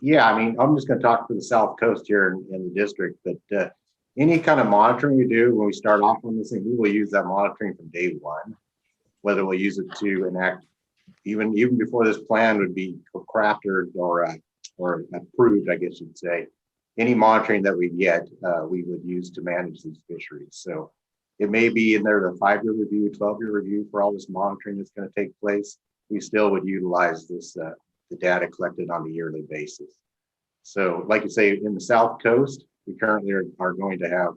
Yeah, I mean, I'm just going to talk for the South Coast here in the district, but any kind of monitoring we do when we start off on this thing, we will use that monitoring from day one. Whether we'll use it to enact, even before this plan would be crafted or approved, I guess you'd say, any monitoring that we get, we would use to manage these fisheries. So it may be in there the 5-year review, 12-year review for all this monitoring that's going to take place. We still would utilize this the data collected on a yearly basis. So like you say, in the South Coast, we currently are going to have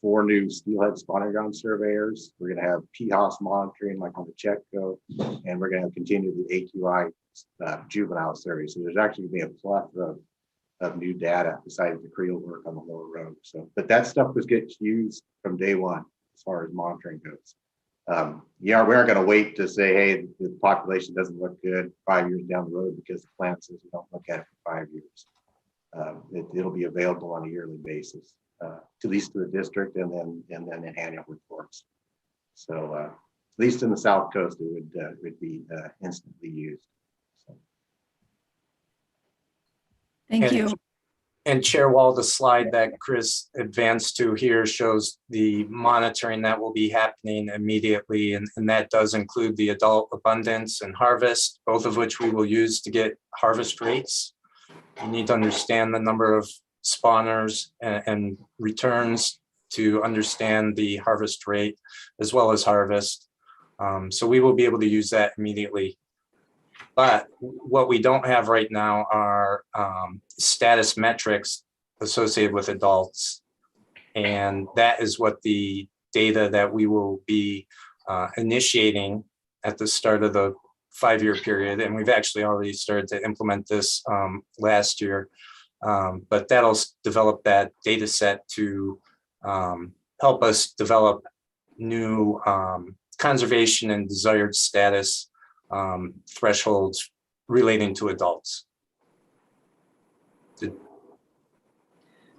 4 new steelhead spawning ground surveyors. We're going to have PHOS monitoring like on the Chetco, and we're going to continue the AQI juvenile survey. So there's actually going to be a plethora of new data besides the creel work on the lower road. So, but that stuff was gets used from day one as far as monitoring goes. Yeah, we aren't going to wait to say, hey, the population doesn't look good 5 years down the road because the plan says we don't look at it for 5 years. It'll be available on a yearly basis, at least to the district, and then in annual reports. So at least in the South Coast, it would be instantly used. So. Thank you. And Chair Wall, the slide that Chris advanced to here shows the monitoring that will be happening immediately. And that does include the adult abundance and harvest, both of which we will use to get harvest rates. You need to understand the number of spawners and returns to understand the harvest rate as well as harvest. So we will be able to use that immediately. But what we don't have right now are status metrics associated with adults. And that is what the data that we will be initiating at the start of the 5-year period. And we've actually already started to implement this last year. But that'll develop that data set to help us develop new conservation and desired status thresholds relating to adults.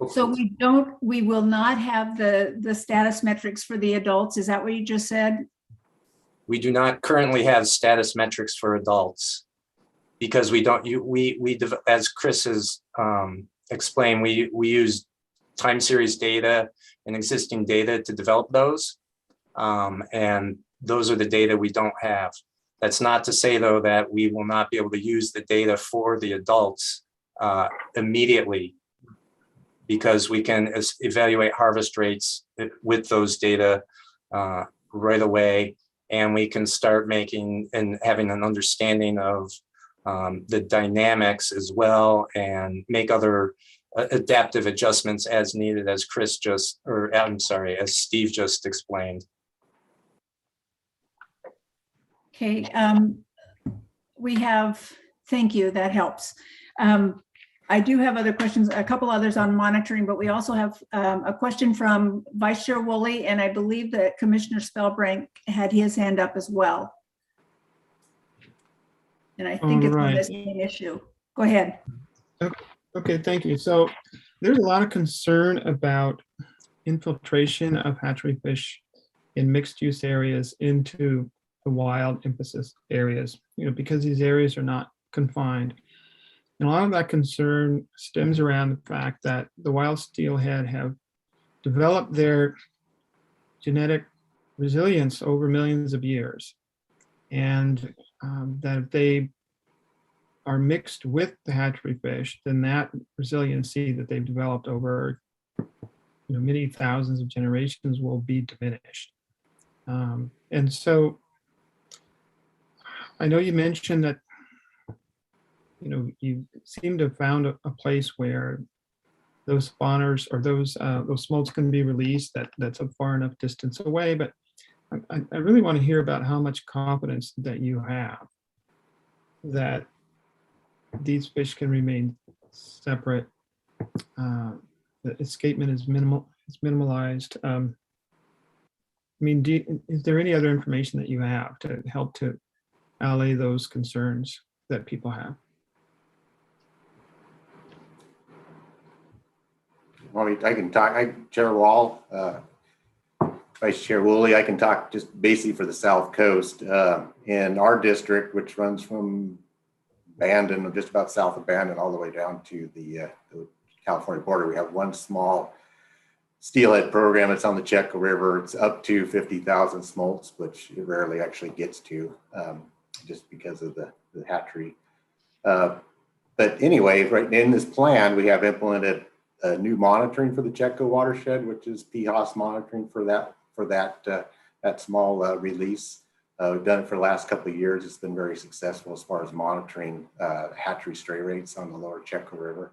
So we will not have the status metrics for the adults. Is that what you just said? We do not currently have status metrics for adults because we don't, as Chris has explained, we use time series data and existing data to develop those. And those are the data we don't have. That's not to say, though, that we will not be able to use the data for the adults immediately, because we can evaluate harvest rates with those data right away, and we can start making and having an understanding of the dynamics as well, and make other adaptive adjustments as needed, as as Steve just explained. Okay, thank you, that helps. I do have other questions, a couple others on monitoring, but we also have a question from Vice Chair Woolley, and I believe that Commissioner Spellbrank had his hand up as well. And I think it's on the same issue. Go ahead. Okay, thank you. So there's a lot of concern about infiltration of hatchery fish in mixed use areas into the wild emphasis areas, because these areas are not confined. And a lot of that concern stems around the fact that the wild steelhead have developed their genetic resilience over millions of years. And that if they are mixed with the hatchery fish, then that resiliency that they've developed over many thousands of generations will be diminished. And so I know you mentioned that you seem to have found a place where those spawners or those smolts can be released that's a far enough distance away, but I really want to hear about how much confidence that you have that these fish can remain separate. The escapement is minimalized. Is there any other information that you have to help to allay those concerns that people have? Well, I can talk, Chair Wall, Vice Chair Woolley, I can talk just basically for the South Coast. In our district, which runs from Bandon, just about south of Bandon, all the way down to the California border, we have one small steelhead program. It's on the Chetco River. It's up to 50,000 smolts, which it rarely actually gets to, just because of the hatchery. But anyway, right in this plan, we have implemented new monitoring for the Chetco watershed, which is PHOS monitoring for that small release. We've done it for the last couple of years. It's been very successful as far as monitoring hatchery stray rates on the lower Chetco River.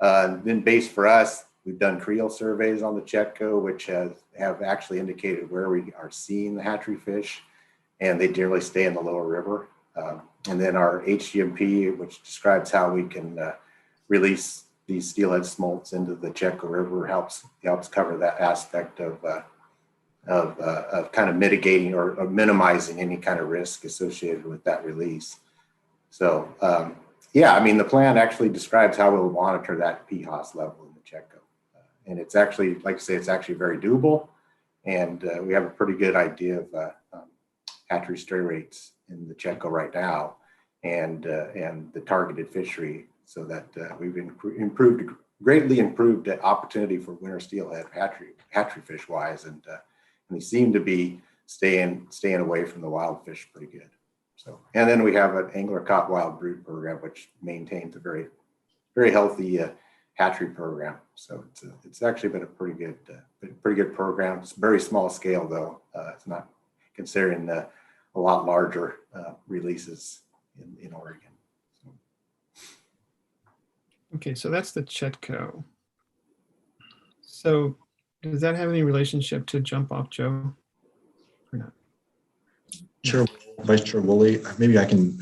Then based for us, we've done creel surveys on the Chetco, which have actually indicated where we are seeing the hatchery fish, and they generally stay in the lower river. And then our HGMP, which describes how we can release these steelhead smolts into the Chetco River, helps cover that aspect of kind of mitigating or minimizing any kind of risk associated with that release. So yeah, I mean, the plan actually describes how we'll monitor that PHOS level in the Chetco. And it's actually, like I say, it's actually very doable. And we have a pretty good idea of hatchery stray rates in the Chetco right now, and the targeted fishery, so that we've greatly improved the opportunity for winter steelhead hatchery fish wise, and they seem to be staying away from the wild fish pretty good. So, and then we have an angler caught wild brood program, which maintains a very, very healthy hatchery program. So it's actually been a pretty good program. It's very small scale though. It's not considering a lot larger releases in Oregon. So. Okay, so that's the Chetco. So does that have any relationship to Jump Off Joe or not? Chair, Vice Chair Woolley, maybe I can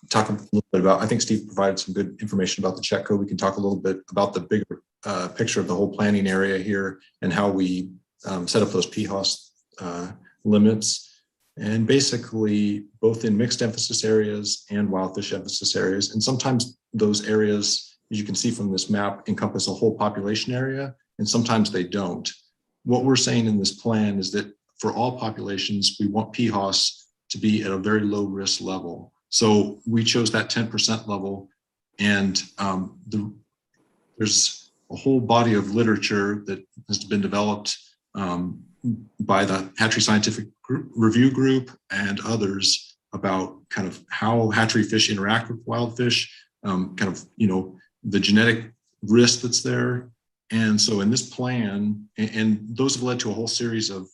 talk a little bit about, I think Steve provided some good information about the Chetco. We can talk a little bit about the bigger picture of the whole planning area here and how we set up those PHOS limits. And basically both in mixed emphasis areas and wild fish emphasis areas. And sometimes those areas, as you can see from this map, encompass a whole population area, and sometimes they don't. What we're saying in this plan is that for all populations, we want PHOS to be at a very low risk level. So we chose that 10% level, and there's a whole body of literature that has been developed by the Hatchery Scientific Review Group and others about kind of how hatchery fish interact with wild fish, kind of, you know, the genetic risk that's there. And so in this plan, and those have led to a whole series of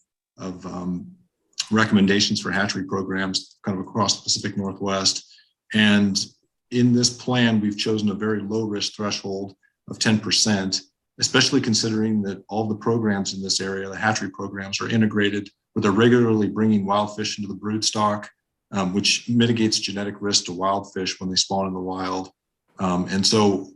recommendations for hatchery programs kind of across the Pacific Northwest. And in this plan, we've chosen a very low risk threshold of 10%, especially considering that all the programs in this area, the hatchery programs, are integrated where they're regularly bringing wild fish into the brood stock, which mitigates genetic risk to wild fish when they spawn in the wild. And so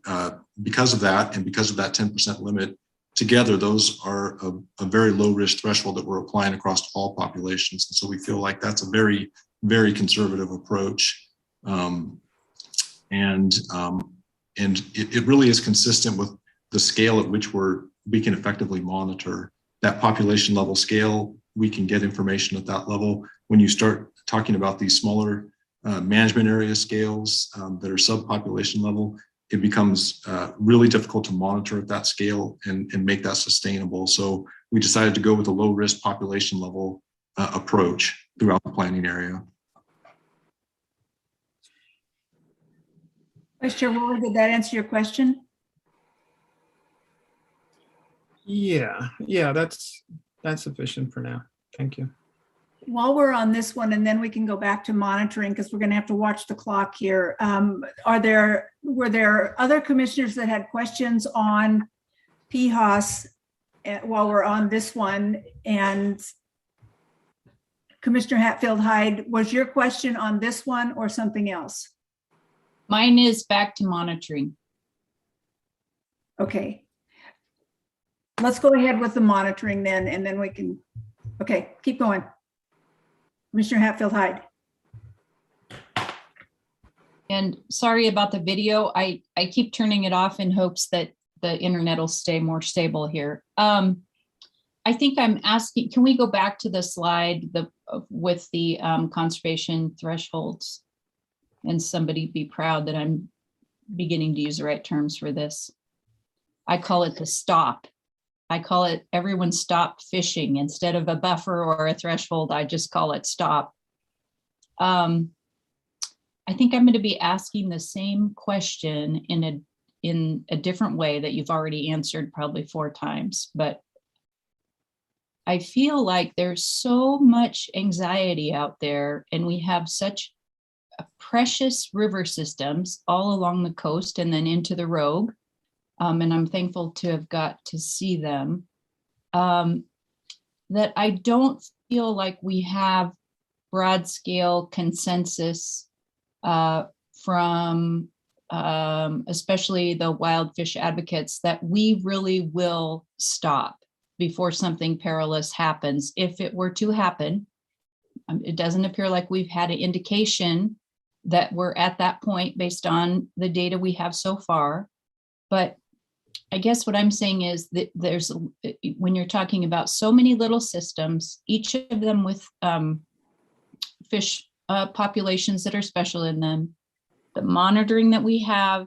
because of that, and because of that 10% limit, together, those are a very low risk threshold that we're applying across all populations. And so we feel like that's a very, very conservative approach. And it really is consistent with the scale at which we can effectively monitor that population level scale. We can get information at that level. When you start talking about these smaller management area scales that are subpopulation level, it becomes really difficult to monitor at that scale and make that sustainable. So we decided to go with a low risk population level approach throughout the planning area. Vice Chair Woolley, did that answer your question? Yeah, that's sufficient for now. Thank you. While we're on this one, and then we can go back to monitoring because we're going to have to watch the clock here. Were there other commissioners that had questions on PHOS while we're on this one? And Commissioner Hatfield-Hyde, was your question on this one or something else? Mine is back to monitoring. Okay. Let's go ahead with the monitoring then, and then we can, okay, keep going. Commissioner Hatfield-Hyde. And sorry about the video. I keep turning it off in hopes that the internet will stay more stable here. I think I'm asking, can we go back to the slide with the conservation thresholds? And somebody be proud that I'm beginning to use the right terms for this. I call it the stop. I call it everyone stop fishing. Instead of a buffer or a threshold, I just call it stop. I think I'm going to be asking the same question in a different way that you've already answered probably 4 times, but I feel like there's so much anxiety out there, and we have such precious river systems all along the coast and then into the Rogue. And I'm thankful to have got to see them. That I don't feel like we have broad scale consensus from especially the wild fish advocates that we really will stop before something perilous happens. If it were to happen, it doesn't appear like we've had an indication that we're at that point based on the data we have so far. But I guess what I'm saying is that when you're talking about so many little systems, each of them with fish populations that are special in them, the monitoring that we have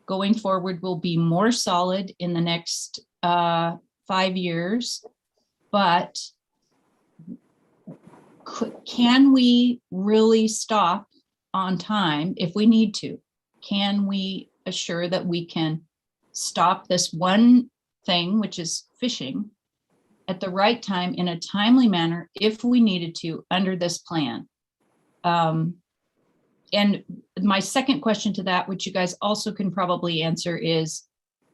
going forward will be more solid in the next 5 years. But can we really stop on time if we need to? Can we assure that we can stop this one thing, which is fishing, at the right time in a timely manner if we needed to under this plan? And my second question to that, which you guys also can probably answer, is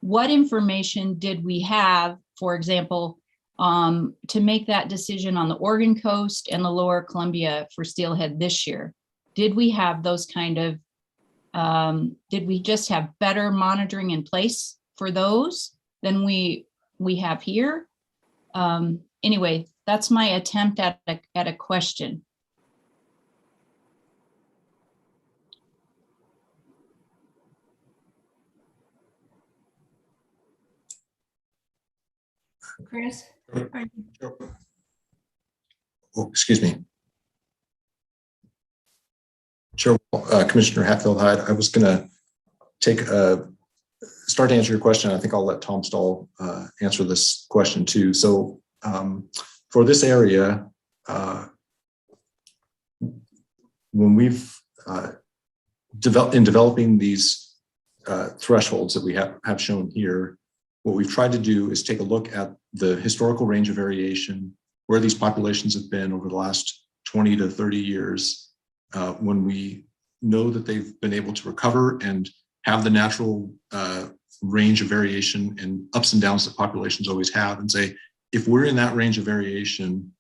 what information did we have, for example, to make that decision on the Oregon coast and the lower Columbia for steelhead this year? Did we have those kind of, did we just have better monitoring in place for those than we have here? Anyway, that's my attempt at a question. Chris? Oh, excuse me. Chair, Commissioner Hatfield-Hyde, I was going to start to answer your question. I think I'll let Tom Stahl answer this question too. So for this area, when we've developing these thresholds that we have shown here, what we've tried to do is take a look at the historical range of variation, where these populations have been over the last 20 to 30 years, when we know that they've been able to recover and have the natural range of variation and ups and downs that populations always have, and say, if we're in that range of variation,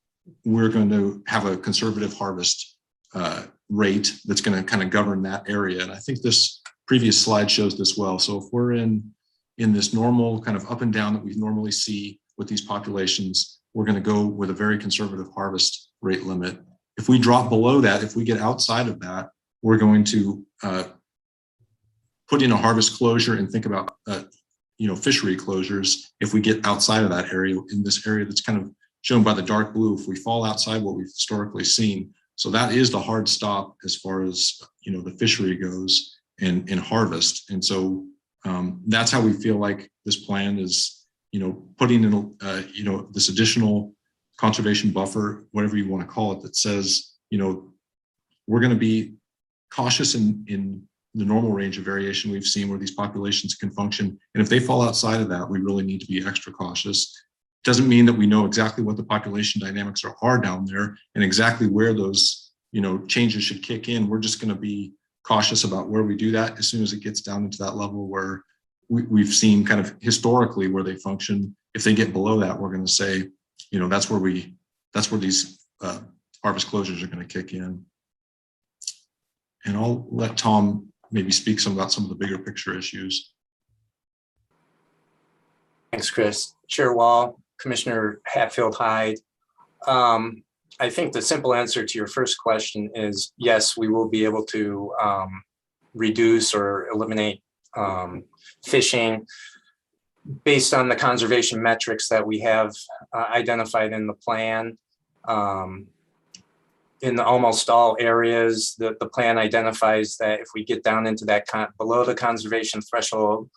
we're going to have a conservative harvest rate that's going to kind of govern that area. And I think this previous slide shows this well. So if we're in this normal kind of up and down that we normally see with these populations, we're going to go with a very conservative harvest rate limit. If we drop below that, if we get outside of that, we're going to put in a harvest closure and think about fishery closures if we get outside of that area, in this area that's kind of shown by the dark blue, if we fall outside what we've historically seen. So that is the hard stop as far as the fishery goes and harvest. And so that's how we feel like this plan is, putting in, this additional conservation buffer, whatever you want to call it, that says, we're going to be cautious in the normal range of variation we've seen where these populations can function. And if they fall outside of that, we really need to be extra cautious. Doesn't mean that we know exactly what the population dynamics are down there and exactly where those, changes should kick in. We're just going to be cautious about where we do that as soon as it gets down into that level where we've seen kind of historically where they function. If they get below that, we're going to say, that's where these harvest closures are going to kick in. And I'll let Tom maybe speak about some of the bigger picture issues. Thanks, Chris. Chair Wall, Commissioner Hatfield-Hyde. I think the simple answer to your first question is yes, we will be able to reduce or eliminate fishing based on the conservation metrics that we have identified in the plan. In almost all areas, the plan identifies that if we get down into that below the conservation threshold,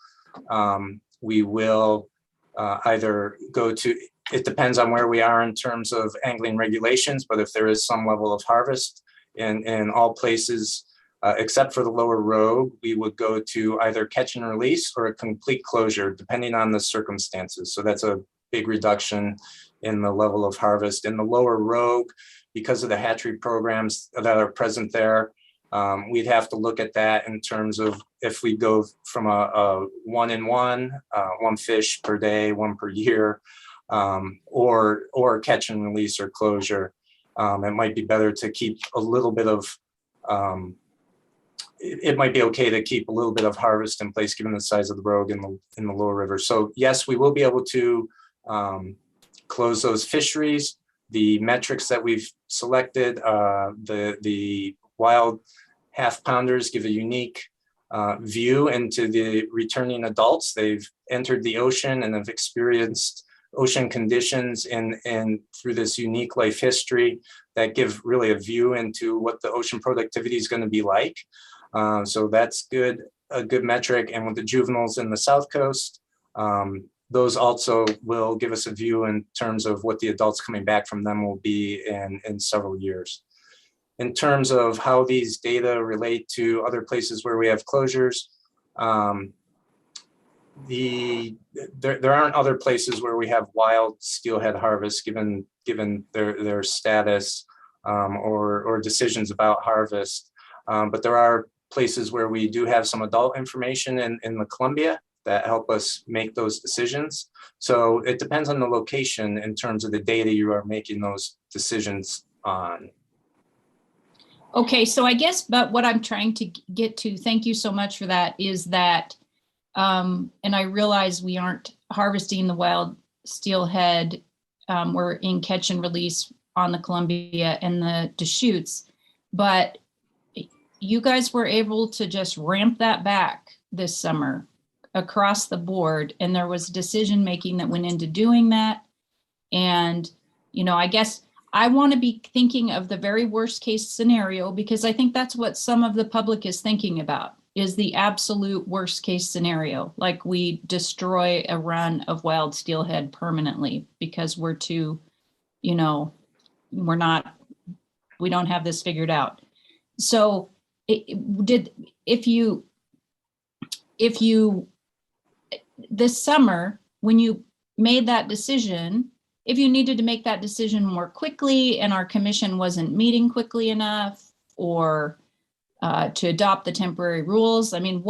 we will either go to, it depends on where we are in terms of angling regulations, but if there is some level of harvest in all places, except for the lower Rogue, we would go to either catch and release or a complete closure, depending on the circumstances. So that's a big reduction in the level of harvest. In the lower Rogue, because of the hatchery programs that are present there, we'd have to look at that in terms of if we go from a 1-in-1, one fish per day, one per year, or catch and release or closure. It might be better to keep a little bit of, it might be okay to keep a little bit of harvest in place given the size of the Rogue in the lower river. So yes, we will be able to close those fisheries. The metrics that we've selected, the wild half pounders give a unique view into the returning adults. They've entered the ocean and have experienced ocean conditions and through this unique life history that give really a view into what the ocean productivity is going to be like. So that's a good metric. And with the juveniles in the South Coast, those also will give us a view in terms of what the adults coming back from them will be in several years. In terms of how these data relate to other places where we have closures, there aren't other places where we have wild steelhead harvest given their status or decisions about harvest. But there are places where we do have some adult information in the Columbia that help us make those decisions. So it depends on the location in terms of the data you are making those decisions on. Okay, so I guess, but what I'm trying to get to, thank you so much for that, is that, and I realize we aren't harvesting the wild steelhead, we're in catch and release on the Columbia and the Deschutes, but you guys were able to just ramp that back this summer across the board, and there was decision-making that went into doing that. And, you know, I guess I want to be thinking of the very worst case scenario, because I think that's what some of the public is thinking about, is the absolute worst case scenario. Like we destroy a run of wild steelhead permanently because we're too, you know, we don't have this figured out. So if you this summer, when you made that decision, if you needed to make that decision more quickly and our commission wasn't meeting quickly enough, or to adopt the temporary rules, I mean,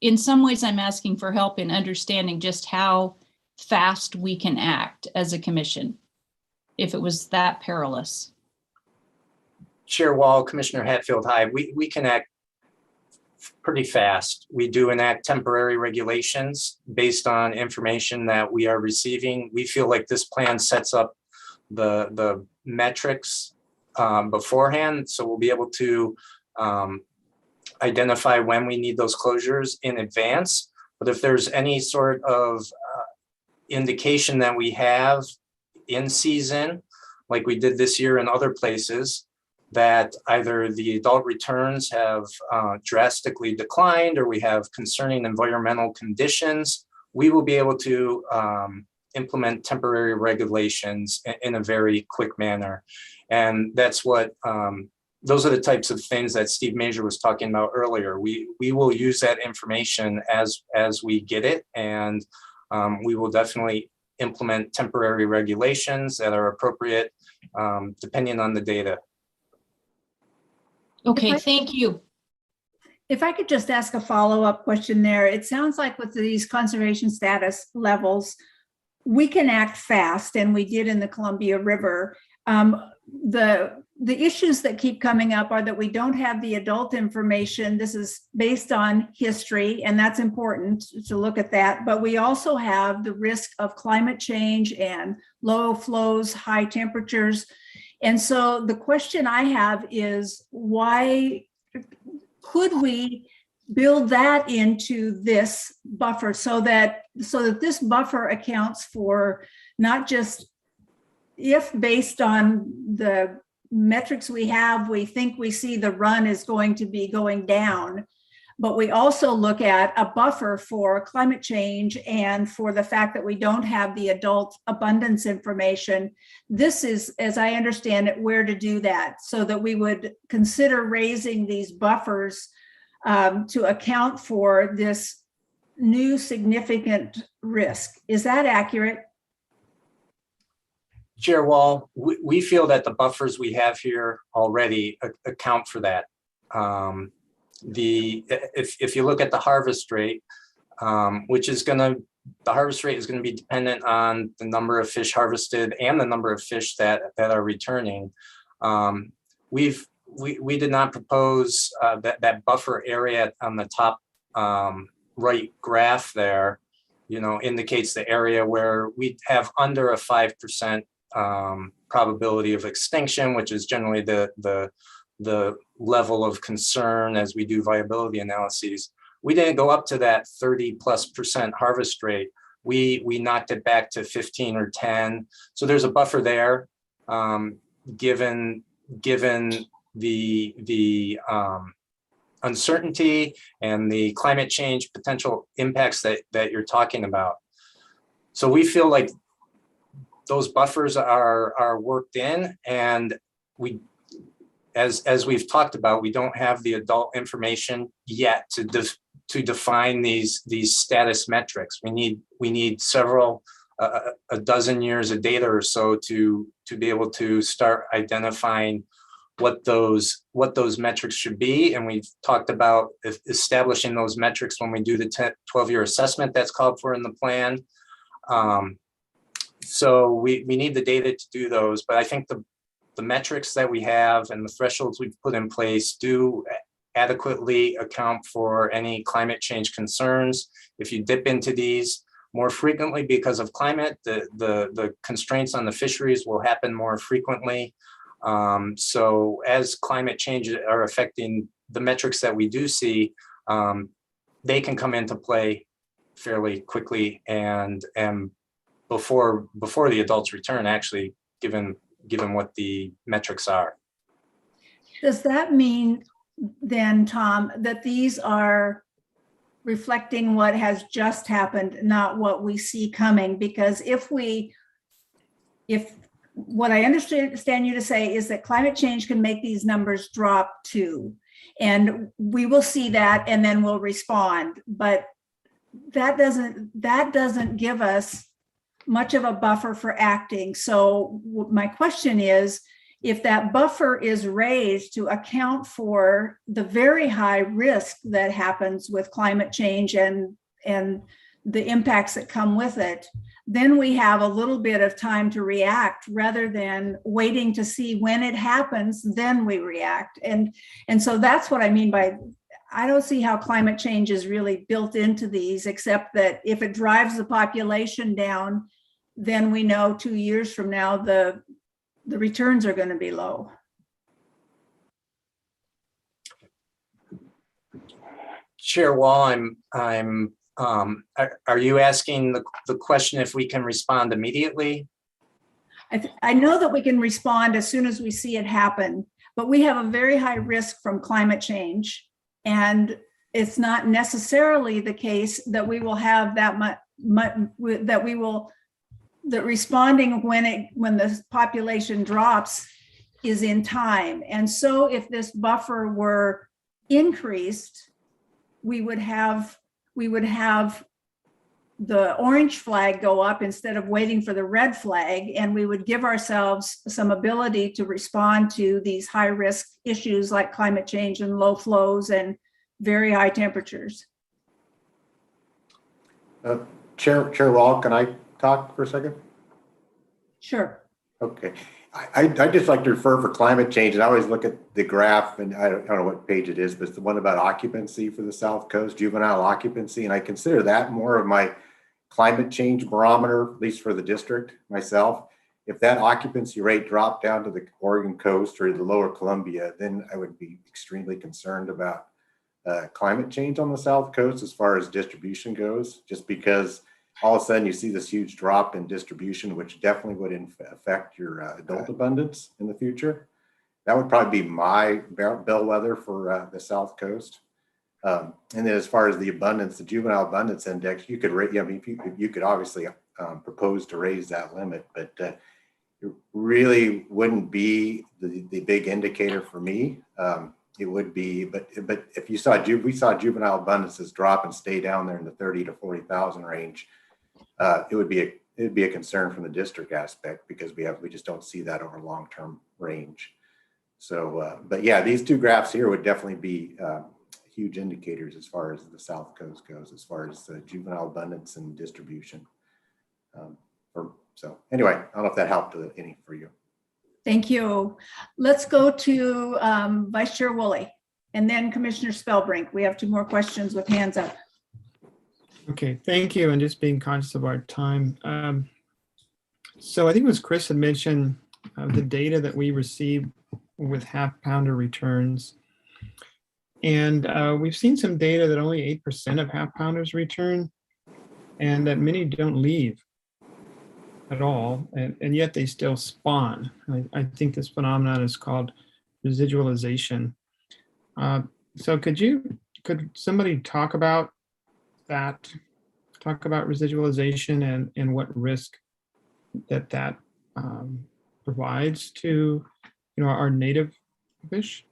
in some ways I'm asking for help in understanding just how fast we can act as a commission if it was that perilous. Chair Wall, Commissioner Hatfield, hi. We can act pretty fast. We do enact temporary regulations based on information that we are receiving. We feel like this plan sets up the metrics beforehand, so we'll be able to identify when we need those closures in advance. But if there's any sort of indication that we have in season, like we did this year in other places, that either the adult returns have drastically declined or we have concerning environmental conditions, we will be able to implement temporary regulations in a very quick manner. And that's what, those are the types of things that Steve Major was talking about earlier. We will use that information as we get it, and we will definitely implement temporary regulations that are appropriate depending on the data. Okay, thank you. If I could just ask a follow-up question there. It sounds like with these conservation status levels, we can act fast, and we did in the Columbia River. The issues that keep coming up are that we don't have the adult information. This is based on history, and that's important to look at that. But we also have the risk of climate change and low flows, high temperatures. And so the question I have is, why could we build that into this buffer so that this buffer accounts for not just if based on the metrics we have, we think we see the run is going to be going down, but we also look at a buffer for climate change and for the fact that we don't have the adult abundance information. This is, as I understand it, where to do that, so that we would consider raising these buffers to account for this new significant risk. Is that accurate? Chair Wall, we feel that the buffers we have here already account for that. If you look at the harvest rate, the harvest rate is going to be dependent on the number of fish harvested and the number of fish that are returning. We did not propose that buffer area on the top right graph there, indicates the area where we have under a 5% probability of extinction, which is generally the level of concern as we do viability analyses. We didn't go up to that 30+% harvest rate. We knocked it back to 15 or 10. So there's a buffer there, given the uncertainty and the climate change potential impacts that you're talking about. So we feel like those buffers are worked in, and as we've talked about, we don't have the adult information yet to define these status metrics. We need several a dozen years of data or so to be able to start identifying what those metrics should be. And we've talked about establishing those metrics when we do the 12-year assessment that's called for in the plan. So we need the data to do those, but I think the metrics that we have and the thresholds we've put in place do adequately account for any climate change concerns. If you dip into these more frequently because of climate, the constraints on the fisheries will happen more frequently. So as climate change are affecting the metrics that we do see, they can come into play fairly quickly and before the adults return, actually, given what the metrics are. Does that mean then, Tom, that these are reflecting what has just happened, not what we see coming? Because if what I understand you to say is that climate change can make these numbers drop too, and we will see that and then we'll respond. But that doesn't give us much of a buffer for acting. So my question is, if that buffer is raised to account for the very high risk that happens with climate change and the impacts that come with it, then we have a little bit of time to react rather than waiting to see when it happens, then we react. And so that's what I mean by, I don't see how climate change is really built into these, except that if it drives the population down, then we know 2 years from now, the returns are going to be low. Chair Wall, are you asking the question if we can respond immediately? I know that we can respond as soon as we see it happen, but we have a very high risk from climate change. And it's not necessarily the case that we will have that that responding when the population drops is in time. And so if this buffer were increased, we would have the orange flag go up instead of waiting for the red flag, and we would give ourselves some ability to respond to these high risk issues like climate change and low flows and very high temperatures. Chair Wall, can I talk for a second? Sure. Okay. I just like to refer for climate change, and I always look at the graph, and I don't know what page it is, but it's the one about occupancy for the South Coast, juvenile occupancy, and I consider that more of my climate change barometer, at least for the district myself. If that occupancy rate dropped down to the Oregon coast or the lower Columbia, then I would be extremely concerned about climate change on the South Coast as far as distribution goes, just because all of a sudden you see this huge drop in distribution, which definitely would affect your adult abundance in the future. That would probably be my bellwether for the South Coast. And then as far as the abundance, the juvenile abundance index, you could you could obviously propose to raise that limit, but it really wouldn't be the big indicator for me. it would be, but if you saw, we saw juvenile abundances drop and stay down there in the 30 to 40,000 range, it would be a concern from the district aspect, because we just don't see that over long-term range. So, but yeah, these two graphs here would definitely be huge indicators as far as the South Coast goes, as far as juvenile abundance and distribution. So anyway, I don't know if that helped any for you. Thank you. Let's go to Vice Chair Woolley and then Commissioner Spellbrink. We have two more questions with hands up. Okay, thank you. And just being conscious of our time. So I think it was Chris had mentioned the data that we received with half-pounder returns. And we've seen some data that only 8% of half-pounders return, and that many don't leave at all, and yet they still spawn. I think this phenomenon is called residualization. So could somebody talk about that? Talk about residualization and what risk that provides to our native fish?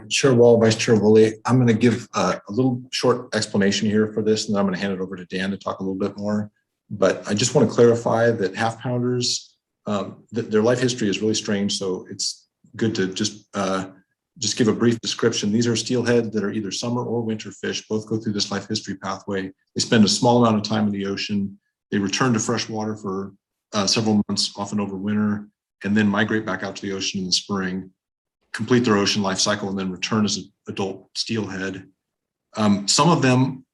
Chair Wall, Vice Chair Woolley, I'm going to give a little short explanation here for this, and then I'm going to hand it over to Dan to talk a little bit more. But I just want to clarify that half-pounders, their life history is really strange, so it's good to just give a brief description. These are steelhead that are either summer or winter fish. Both go through this life history pathway. They spend a small amount of time in the ocean. They return to fresh water for several months, often over winter, and then migrate back out to the ocean in the spring, complete their ocean life cycle, and then return as an adult steelhead. Some of them,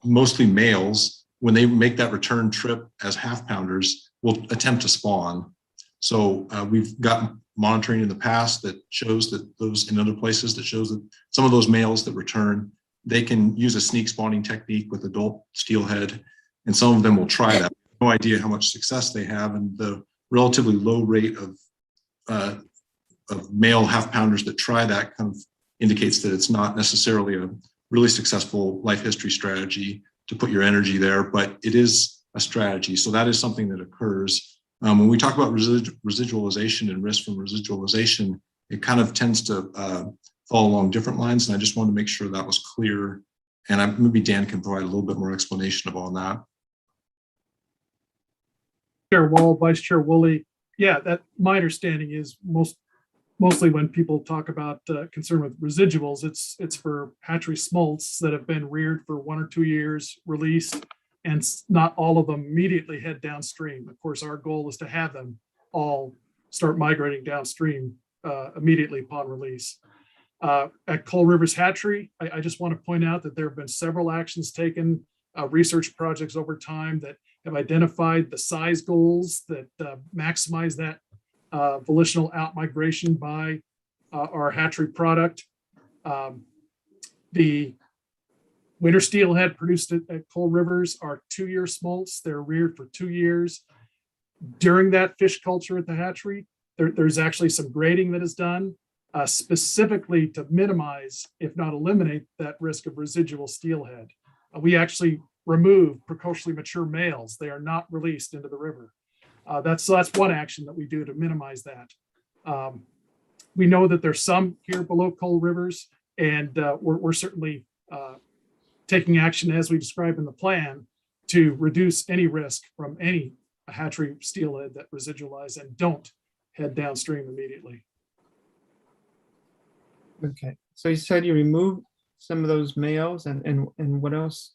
mostly males, when they make that return trip as half-pounders, will attempt to spawn. So we've gotten monitoring in the past that shows that those, in other places, that shows that some of those males that return, they can use a sneak spawning technique with adult steelhead, and some of them will try that. No idea how much success they have, and the relatively low rate of male half-pounders that try that kind of indicates that it's not necessarily a really successful life history strategy to put your energy there, but it is a strategy. So that is something that occurs. When we talk about residualization and risk from residualization, it kind of tends to fall along different lines, and I just wanted to make sure that was clear. And maybe Dan can provide a little bit more explanation about that. Chair Wall, Vice Chair Woolley, yeah, that my understanding is mostly when people talk about concern with residuals, it's for hatchery smolts that have been reared for 1 or 2 years, released, and not all of them immediately head downstream. Of course, our goal is to have them all start migrating downstream immediately upon release. At Coal Rivers Hatchery, I just want to point out that there have been several actions taken, research projects over time that have identified the size goals that maximize that volitional outmigration by our hatchery product. The winter steelhead produced at Coal Rivers are 2-year smolts. They're reared for 2 years. During that fish culture at the hatchery, there's actually some grading that is done specifically to minimize, if not eliminate, that risk of residual steelhead. We actually remove precocially mature males. They are not released into the river. That's one action that we do to minimize that. We know that there's some here below Coal Rivers, and we're certainly taking action as we described in the plan to reduce any risk from any hatchery steelhead that residualize and don't head downstream immediately. Okay, so you said you removed some of those males, and what else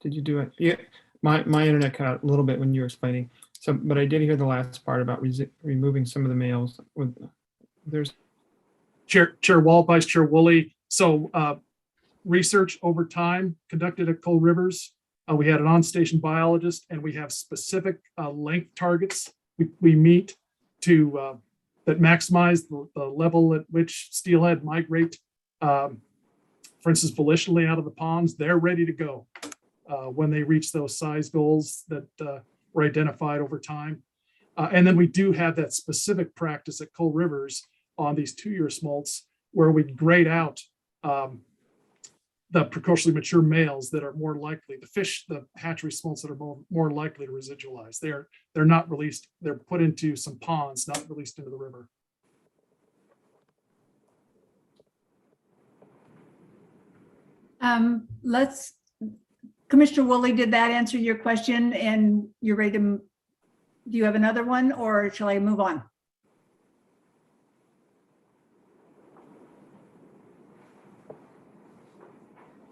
did you do? It? Yeah, my internet cut out a little bit when you were explaining. So, but I did hear the last part about removing some of the males. There's Chair Wall, Vice Chair Woolley. So research over time conducted at Coal Rivers. We had an on-station biologist, and we have specific length targets we meet to that maximize the level at which steelhead migrate. For instance, volitionally out of the ponds, they're ready to go when they reach those size goals that were identified over time. And then we do have that specific practice at Coal Rivers on these 2-year smolts where we grade out the precocially mature males that are more likely, the hatchery smolts that are more likely to residualize. They're not released, they're put into some ponds, not released into the river. Commissioner Woolley, did that answer your question and you're ready to, do you have another one or shall I move on?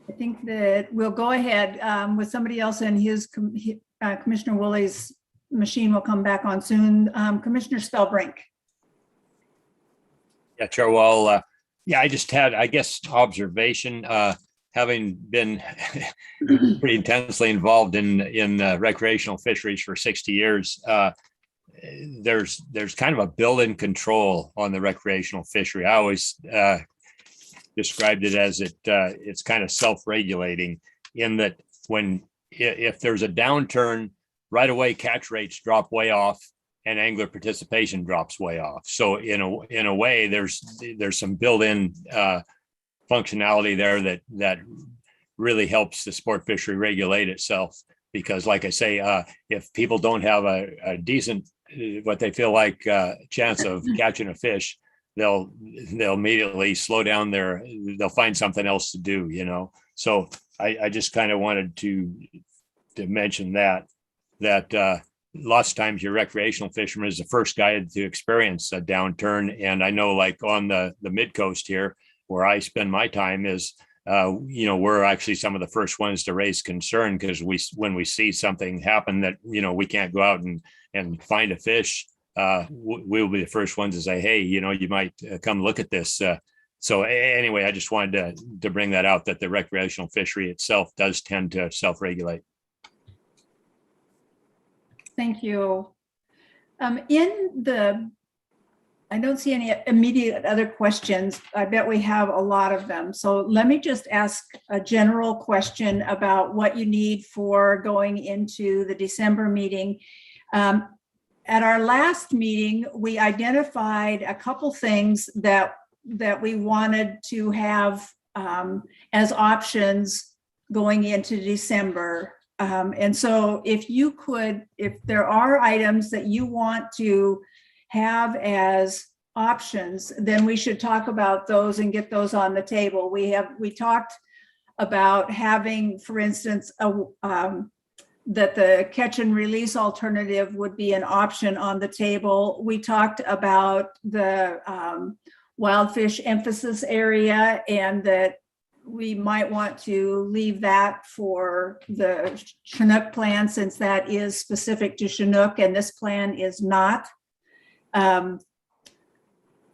I think that we'll go ahead with somebody else, and Commissioner Woolley's machine will come back on soon. Commissioner Spellbrink. Yeah, Chair Wall. Yeah, I just had, I guess, observation, having been pretty intensely involved in recreational fisheries for 60 years. There's kind of a built-in control on the recreational fishery. I always described it as it's kind of self-regulating, in that if there's a downturn, right away catch rates drop way off and angler participation drops way off. So in a way, there's some built-in functionality there that really helps the sport fishery regulate itself. Because like I say, if people don't have a decent, what they feel like chance of catching a fish, they'll immediately slow down they'll find something else to do, you know? So I just kind of wanted to mention that lots of times your recreational fisherman is the first guy to experience a downturn. And I know, like on the mid coast here, where I spend my time, is we're actually some of the first ones to raise concern, because when we see something happen that we can't go out and find a fish, we'll be the first ones to say, hey, you might come look at this. So anyway, I just wanted to bring that out, that the recreational fishery itself does tend to self-regulate. Thank you. I don't see any immediate other questions. I bet we have a lot of them. So let me just ask a general question about what you need for going into the December meeting. At our last meeting, we identified a couple things that we wanted to have as options going into December. And so if there are items that you want to have as options, then we should talk about those and get those on the table. We talked about having, for instance, that the catch and release alternative would be an option on the table. We talked about the wild fish emphasis area, and that we might want to leave that for the Chinook plan, since that is specific to Chinook and this plan is not.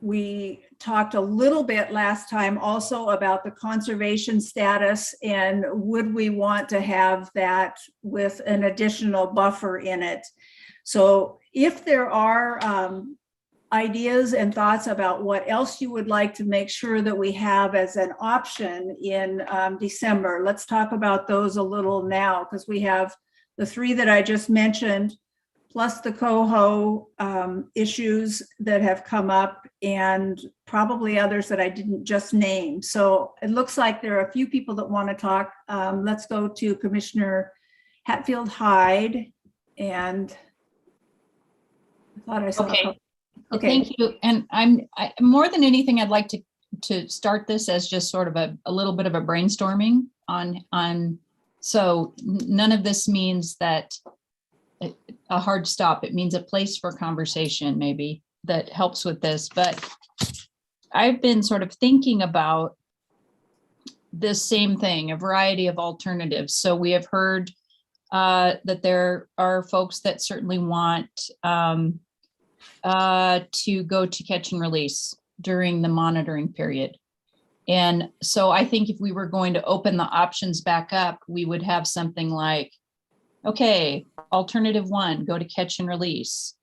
We talked a little bit last time also about the conservation status, and would we want to have that with an additional buffer in it. So if there are ideas and thoughts about what else you would like to make sure that we have as an option in December, let's talk about those a little now, because we have the three that I just mentioned, plus the coho issues that have come up, and probably others that I didn't just name. So it looks like there are a few people that want to talk. Let's go to Commissioner Hatfield-Hyde. And I thought I saw. Okay. Okay. Thank you. And I more than anything, I'd like to start this as just sort of a little bit of a brainstorming on. So none of this means that a hard stop. It means a place for conversation, maybe, that helps with this. But I've been sort of thinking about this same thing, a variety of alternatives. So we have heard that there are folks that certainly want to go to catch and release during the monitoring period. And so I think if we were going to open the options back up, we would have something like, okay, alternative one, go to catch and release.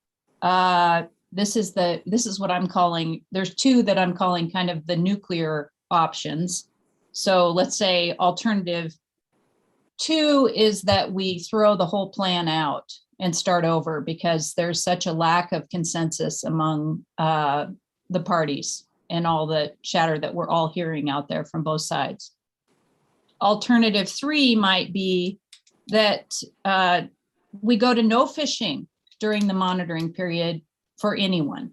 This is what I'm calling, there's two that I'm calling kind of the nuclear options. So let's say alternative two is that we throw the whole plan out and start over, because there's such a lack of consensus among the parties and all the chatter that we're all hearing out there from both sides. Alternative 3 might be that we go to no fishing during the monitoring period for anyone.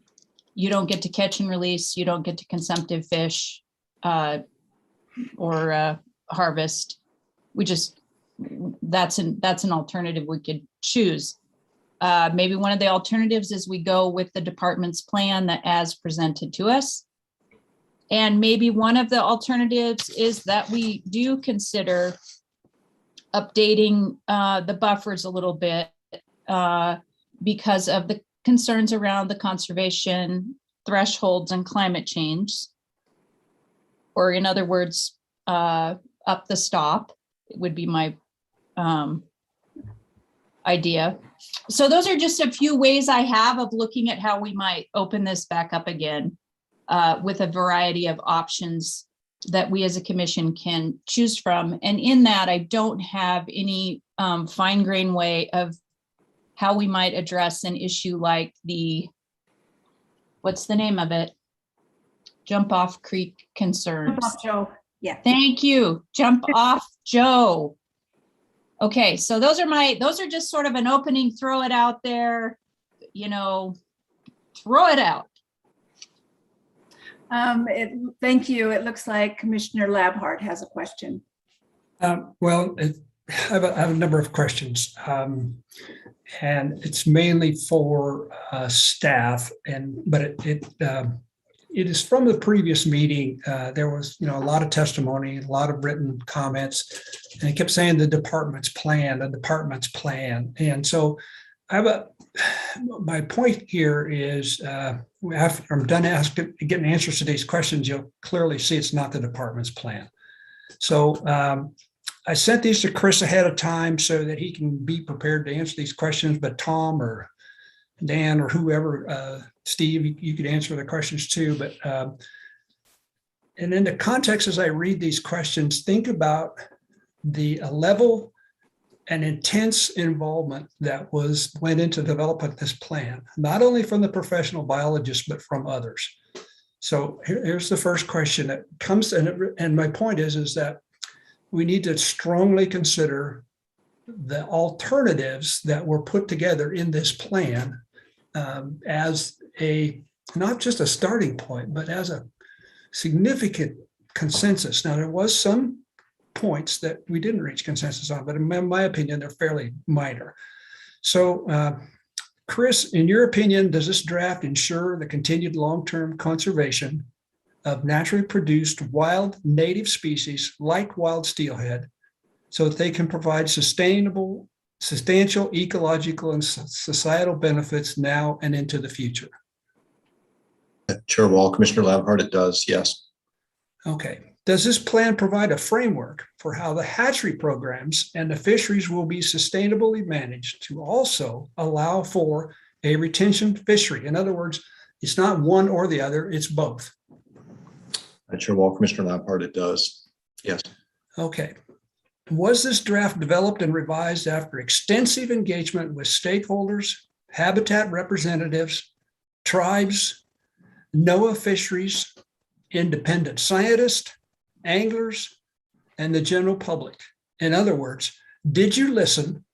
You don't get to catch and release. You don't get to consumptive fish or harvest. That's an alternative we could choose. Maybe one of the alternatives is we go with the department's plan that as presented to us. And maybe one of the alternatives is that we do consider updating the buffers a little bit because of the concerns around the conservation thresholds and climate change. Or in other words, up the stop would be my idea. So those are just a few ways I have of looking at how we might open this back up again with a variety of options that we as a commission can choose from. And in that, I don't have any fine grain way of how we might address an issue like what's the name of it? Jump off creek concerns. Jump off Joe. Yeah. Thank you. Jump off Joe. Okay, so those are just sort of an opening, throw it out there, throw it out. Thank you. It looks like Commissioner Labhart has a question. Well, I have a number of questions, and it's mainly for staff. But it is from the previous meeting. There was, a lot of testimony, a lot of written comments, and it kept saying the department's plan, the department's plan. And so my point here is after I'm done getting answers to these questions, you'll clearly see it's not the department's plan. So I sent these to Chris ahead of time so that he can be prepared to answer these questions, but Tom or Dan or whoever, Steve, you could answer the questions too. But and in the context as I read these questions, think about the level and intense involvement that went into developing this plan, not only from the professional biologists, but from others. So here's the first question that comes, and my point is that we need to strongly consider the alternatives that were put together in this plan as not just a starting point, but as a significant consensus. Now, there was some points that we didn't reach consensus on, but in my opinion, they're fairly minor. So, Chris, in your opinion, does this draft ensure the continued long-term conservation of naturally produced wild native species like wild steelhead so that they can provide substantial ecological and societal benefits now and into the future? Chair Wall, Commissioner Labhart, it does, yes. Okay. Does this plan provide a framework for how the hatchery programs and the fisheries will be sustainably managed to also allow for a retention fishery? In other words, it's not one or the other, it's both. Chair Wall, Commissioner Labhart, it does, yes. Okay. Was this draft developed and revised after extensive engagement with stakeholders, habitat representatives, tribes, NOAA fisheries, independent scientists, anglers, and the general public? In other words, did you listen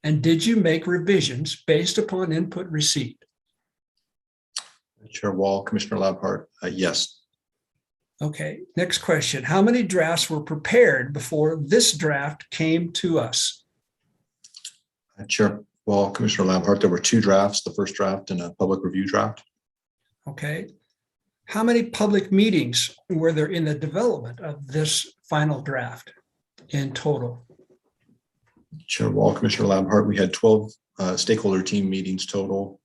and did you make revisions based upon input received? Chair Wall, Commissioner Labhart, yes. Okay, next question. How many drafts were prepared before this draft came to us? Chair Wall, Commissioner Labhart, there were 2 drafts, the first draft and a public review draft. Okay. How many public meetings were there in the development of this final draft in total? Chair Wall, Commissioner Labhart, we had 12 stakeholder team meetings total,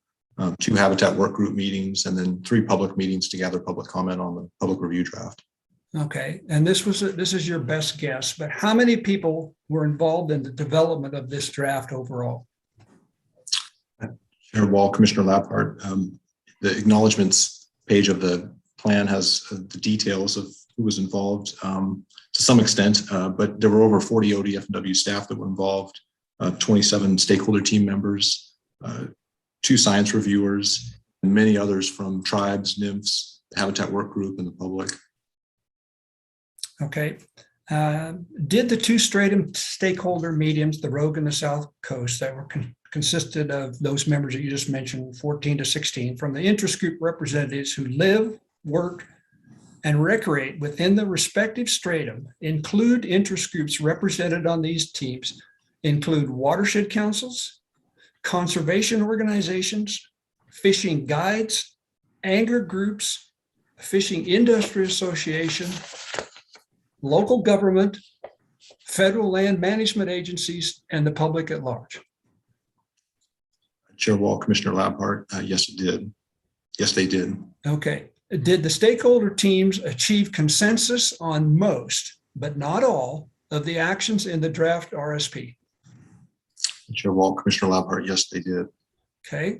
2 habitat work group meetings, and then 3 public meetings to gather public comment on the public review draft. Okay, and this is your best guess, but how many people were involved in the development of this draft overall? Chair Wall, Commissioner Labhart, the acknowledgements page of the plan has the details of who was involved to some extent, but there were over 40 ODF&W staff that were involved, 27 stakeholder team members, 2 science reviewers, and many others from tribes, nymphs, the habitat work group, and the public. Okay. Did the two stratum stakeholder mediums, the Rogue and the South Coast, that were consisted of those members that you just mentioned, 14 to 16, from the interest group representatives who live, work, and recreate within the respective stratum, include interest groups represented on these teams, include watershed councils, conservation organizations, fishing guides, angler groups, fishing industry association, local government, federal land management agencies, and the public at large. Chair Wall, Commissioner Labhart, yes, it did. Yes, they did. Okay. Did the stakeholder teams achieve consensus on most, but not all, of the actions in the draft RSP? Chair Wall, Commissioner Labhart, yes, they did. Okay.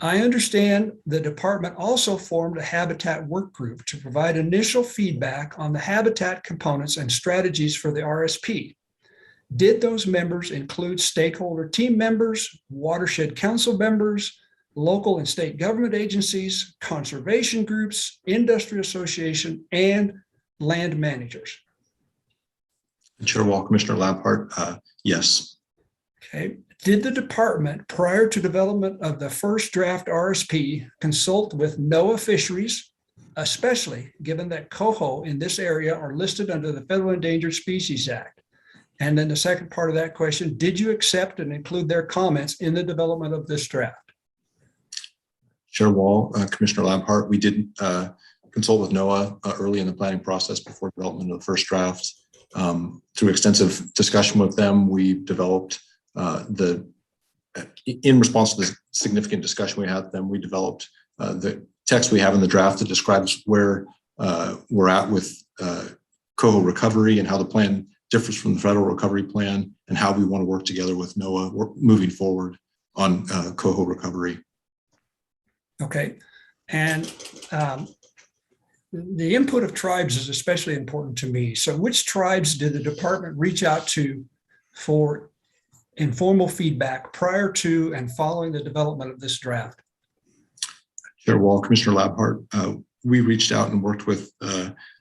I understand the department also formed a habitat work group to provide initial feedback on the habitat components and strategies for the RSP. Did those members include stakeholder team members, watershed council members, local and state government agencies, conservation groups, industry association, and land managers? Chair Wall, Commissioner Labhart, yes. Okay. Did the department, prior to development of the first draft RSP, consult with NOAA Fisheries, especially given that coho in this area are listed under the Federal Endangered Species Act? And then the second part of that question, did you accept and include their comments in the development of this draft? Chair Wall, Commissioner Labhart, we did consult with NOAA early in the planning process before development of the first draft. Through extensive discussion with them, we developed in response to the significant discussion we had with them, we developed the text we have in the draft that describes where we're at with coho recovery and how the plan differs from the federal recovery plan and how we want to work together with NOAA moving forward on coho recovery. Okay. And the input of tribes is especially important to me. So which tribes did the department reach out to for informal feedback prior to and following the development of this draft? Chair Wall, Commissioner Labhart, we reached out and worked with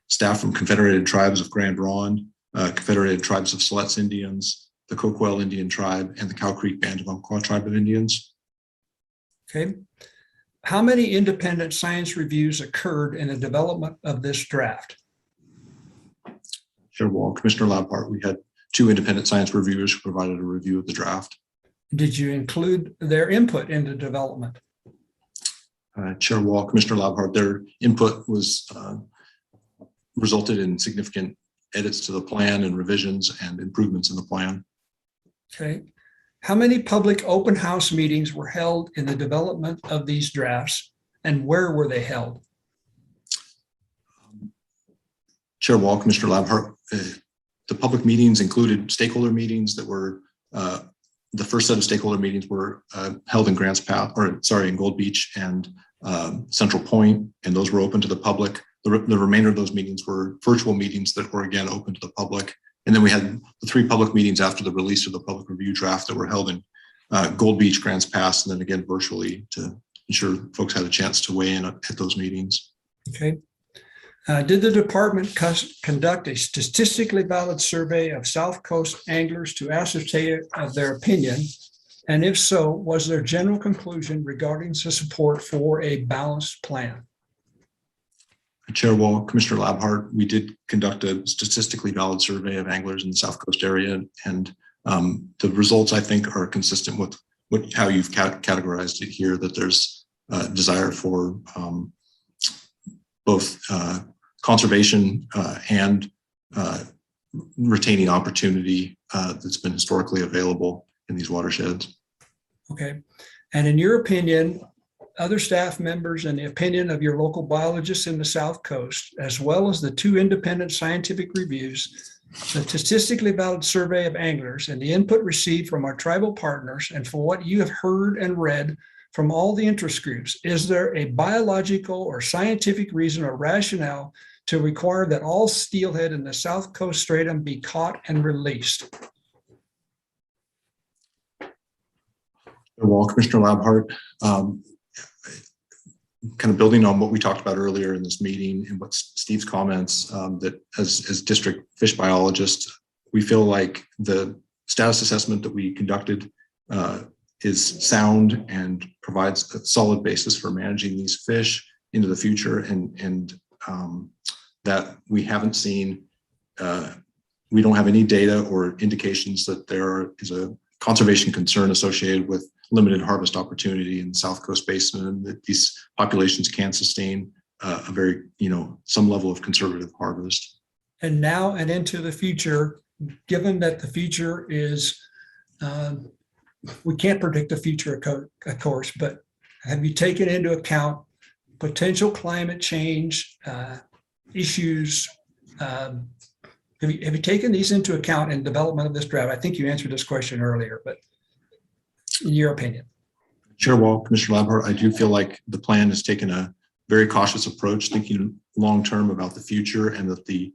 staff from Confederated Tribes of Grand Ronde, Confederated Tribes of Siletz Indians, the Coquille Indian Tribe, and the Cow Creek Band of Umpqua Tribe of Indians. Okay. How many independent science reviews occurred in the development of this draft? Chair Wall, Commissioner Labhart, we had 2 independent science reviewers who provided a review of the draft. Did you include their input in the development? Chair Wall, Commissioner Labhart, their input was resulted in significant edits to the plan and revisions and improvements in the plan. Okay. How many public open house meetings were held in the development of these drafts, and where were they held? Chair Wall, Commissioner Labhart, the public meetings included stakeholder meetings that were, the first set of stakeholder meetings were held in in Gold Beach and Central Point, and those were open to the public. The remainder of those meetings were virtual meetings that were again open to the public. And then we had the 3 public meetings after the release of the public review draft that were held in Gold Beach, Grants Pass, and then again virtually to ensure folks had a chance to weigh in at those meetings. Okay. Did the department conduct a statistically valid survey of South Coast anglers to ascertain their opinion? And if so, was there general conclusion regarding the support for a balanced plan? Chair Wall, Commissioner Labhart, we did conduct a statistically valid survey of anglers in the South Coast area, and the results, I think, are consistent with how you've categorized it here, that there's a desire for both conservation and retaining opportunity that's been historically available in these watersheds. Okay. And in your opinion, other staff members and the opinion of your local biologists in the South Coast, as well as the 2 independent scientific reviews, the statistically valid survey of anglers, and the input received from our tribal partners, and for what you have heard and read from all the interest groups, is there a biological or scientific reason or rationale to require that all steelhead in the South Coast stratum be caught and released? Wall, Commissioner Labhart, kind of building on what we talked about earlier in this meeting and what Steve's comments, that as district fish biologists, we feel like the status assessment that we conducted is sound and provides a solid basis for managing these fish into the future, and that we haven't seen, we don't have any data or indications that there is a conservation concern associated with limited harvest opportunity in the South Coast Basin, and that these populations can sustain a very, some level of conservative harvest. And now and into the future, given that the future is, we can't predict the future, of course, but have you taken into account potential climate change issues? Have you taken these into account in development of this draft? I think you answered this question earlier, but in your opinion. Chair Wall, Commissioner Labhart, I do feel like the plan has taken a very cautious approach, thinking long-term about the future, and that the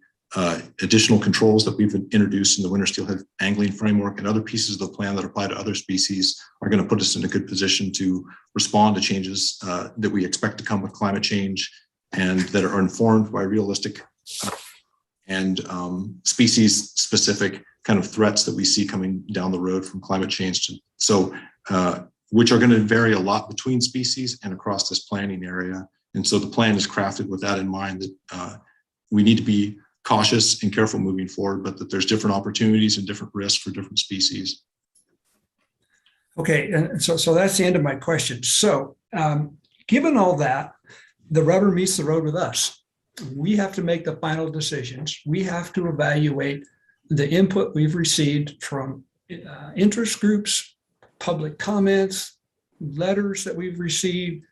additional controls that we've introduced in the winter steelhead angling framework and other pieces of the plan that apply to other species are going to put us in a good position to respond to changes that we expect to come with climate change, and that are informed by realistic and species-specific kind of threats that we see coming down the road from climate change. Which are going to vary a lot between species and across this planning area. And so the plan is crafted with that in mind, that we need to be cautious and careful moving forward, but that there's different opportunities and different risks for different species. Okay, and so that's the end of my question. So given all that, the rubber meets the road with us. We have to make the final decisions. We have to evaluate the input we've received from interest groups, public comments, letters that we've received,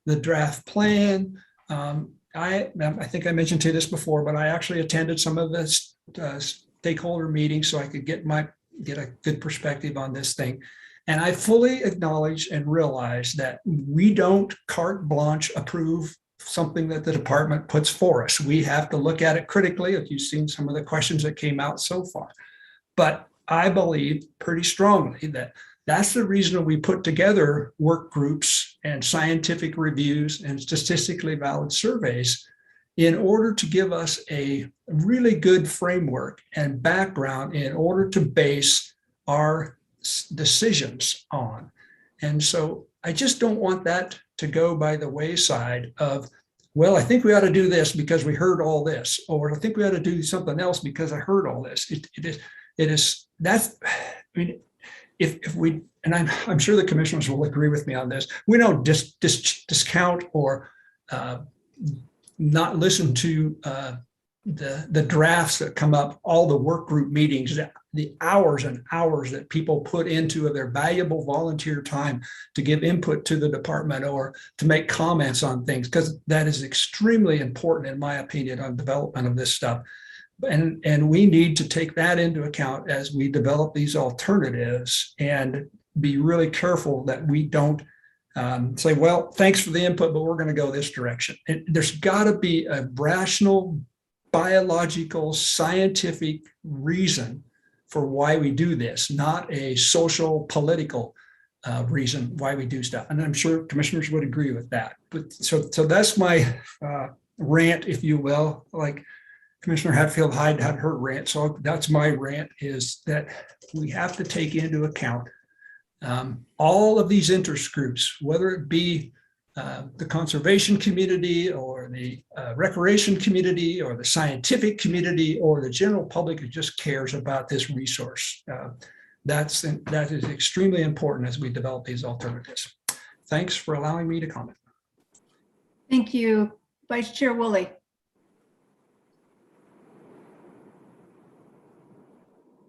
the draft plan. I think I mentioned to you this before, but I actually attended some of the stakeholder meetings so I could get a good perspective on this thing. And I fully acknowledge and realize that we don't carte blanche approve something that the department puts for us. We have to look at it critically, if you've seen some of the questions that came out so far. But I believe pretty strongly that that's the reason we put together work groups and scientific reviews and statistically valid surveys, in order to give us a really good framework and background in order to base our decisions on. And so I just don't want that to go by the wayside of, well, I think we ought to do this because we heard all this, or I think we ought to do something else because I heard all this. If we, and I'm sure the commissioners will agree with me on this, we don't discount or not listen to the drafts that come up, all the work group meetings, the hours and hours that people put into their valuable volunteer time to give input to the department or to make comments on things, because that is extremely important, in my opinion, on development of this stuff. And we need to take that into account as we develop these alternatives, and be really careful that we don't say, well, thanks for the input, but we're going to go this direction. There's got to be a rational, biological, scientific reason for why we do this, not a social, political reason why we do stuff. And I'm sure commissioners would agree with that. But so that's my rant, if you will. Like Commissioner Hatfield had her rant. So that's my rant, is that we have to take into account all of these interest groups, whether it be the conservation community or the recreation community or the scientific community or the general public who just cares about this resource. That is extremely important as we develop these alternatives. Thanks for allowing me to comment. Thank you, Vice Chair Woolley.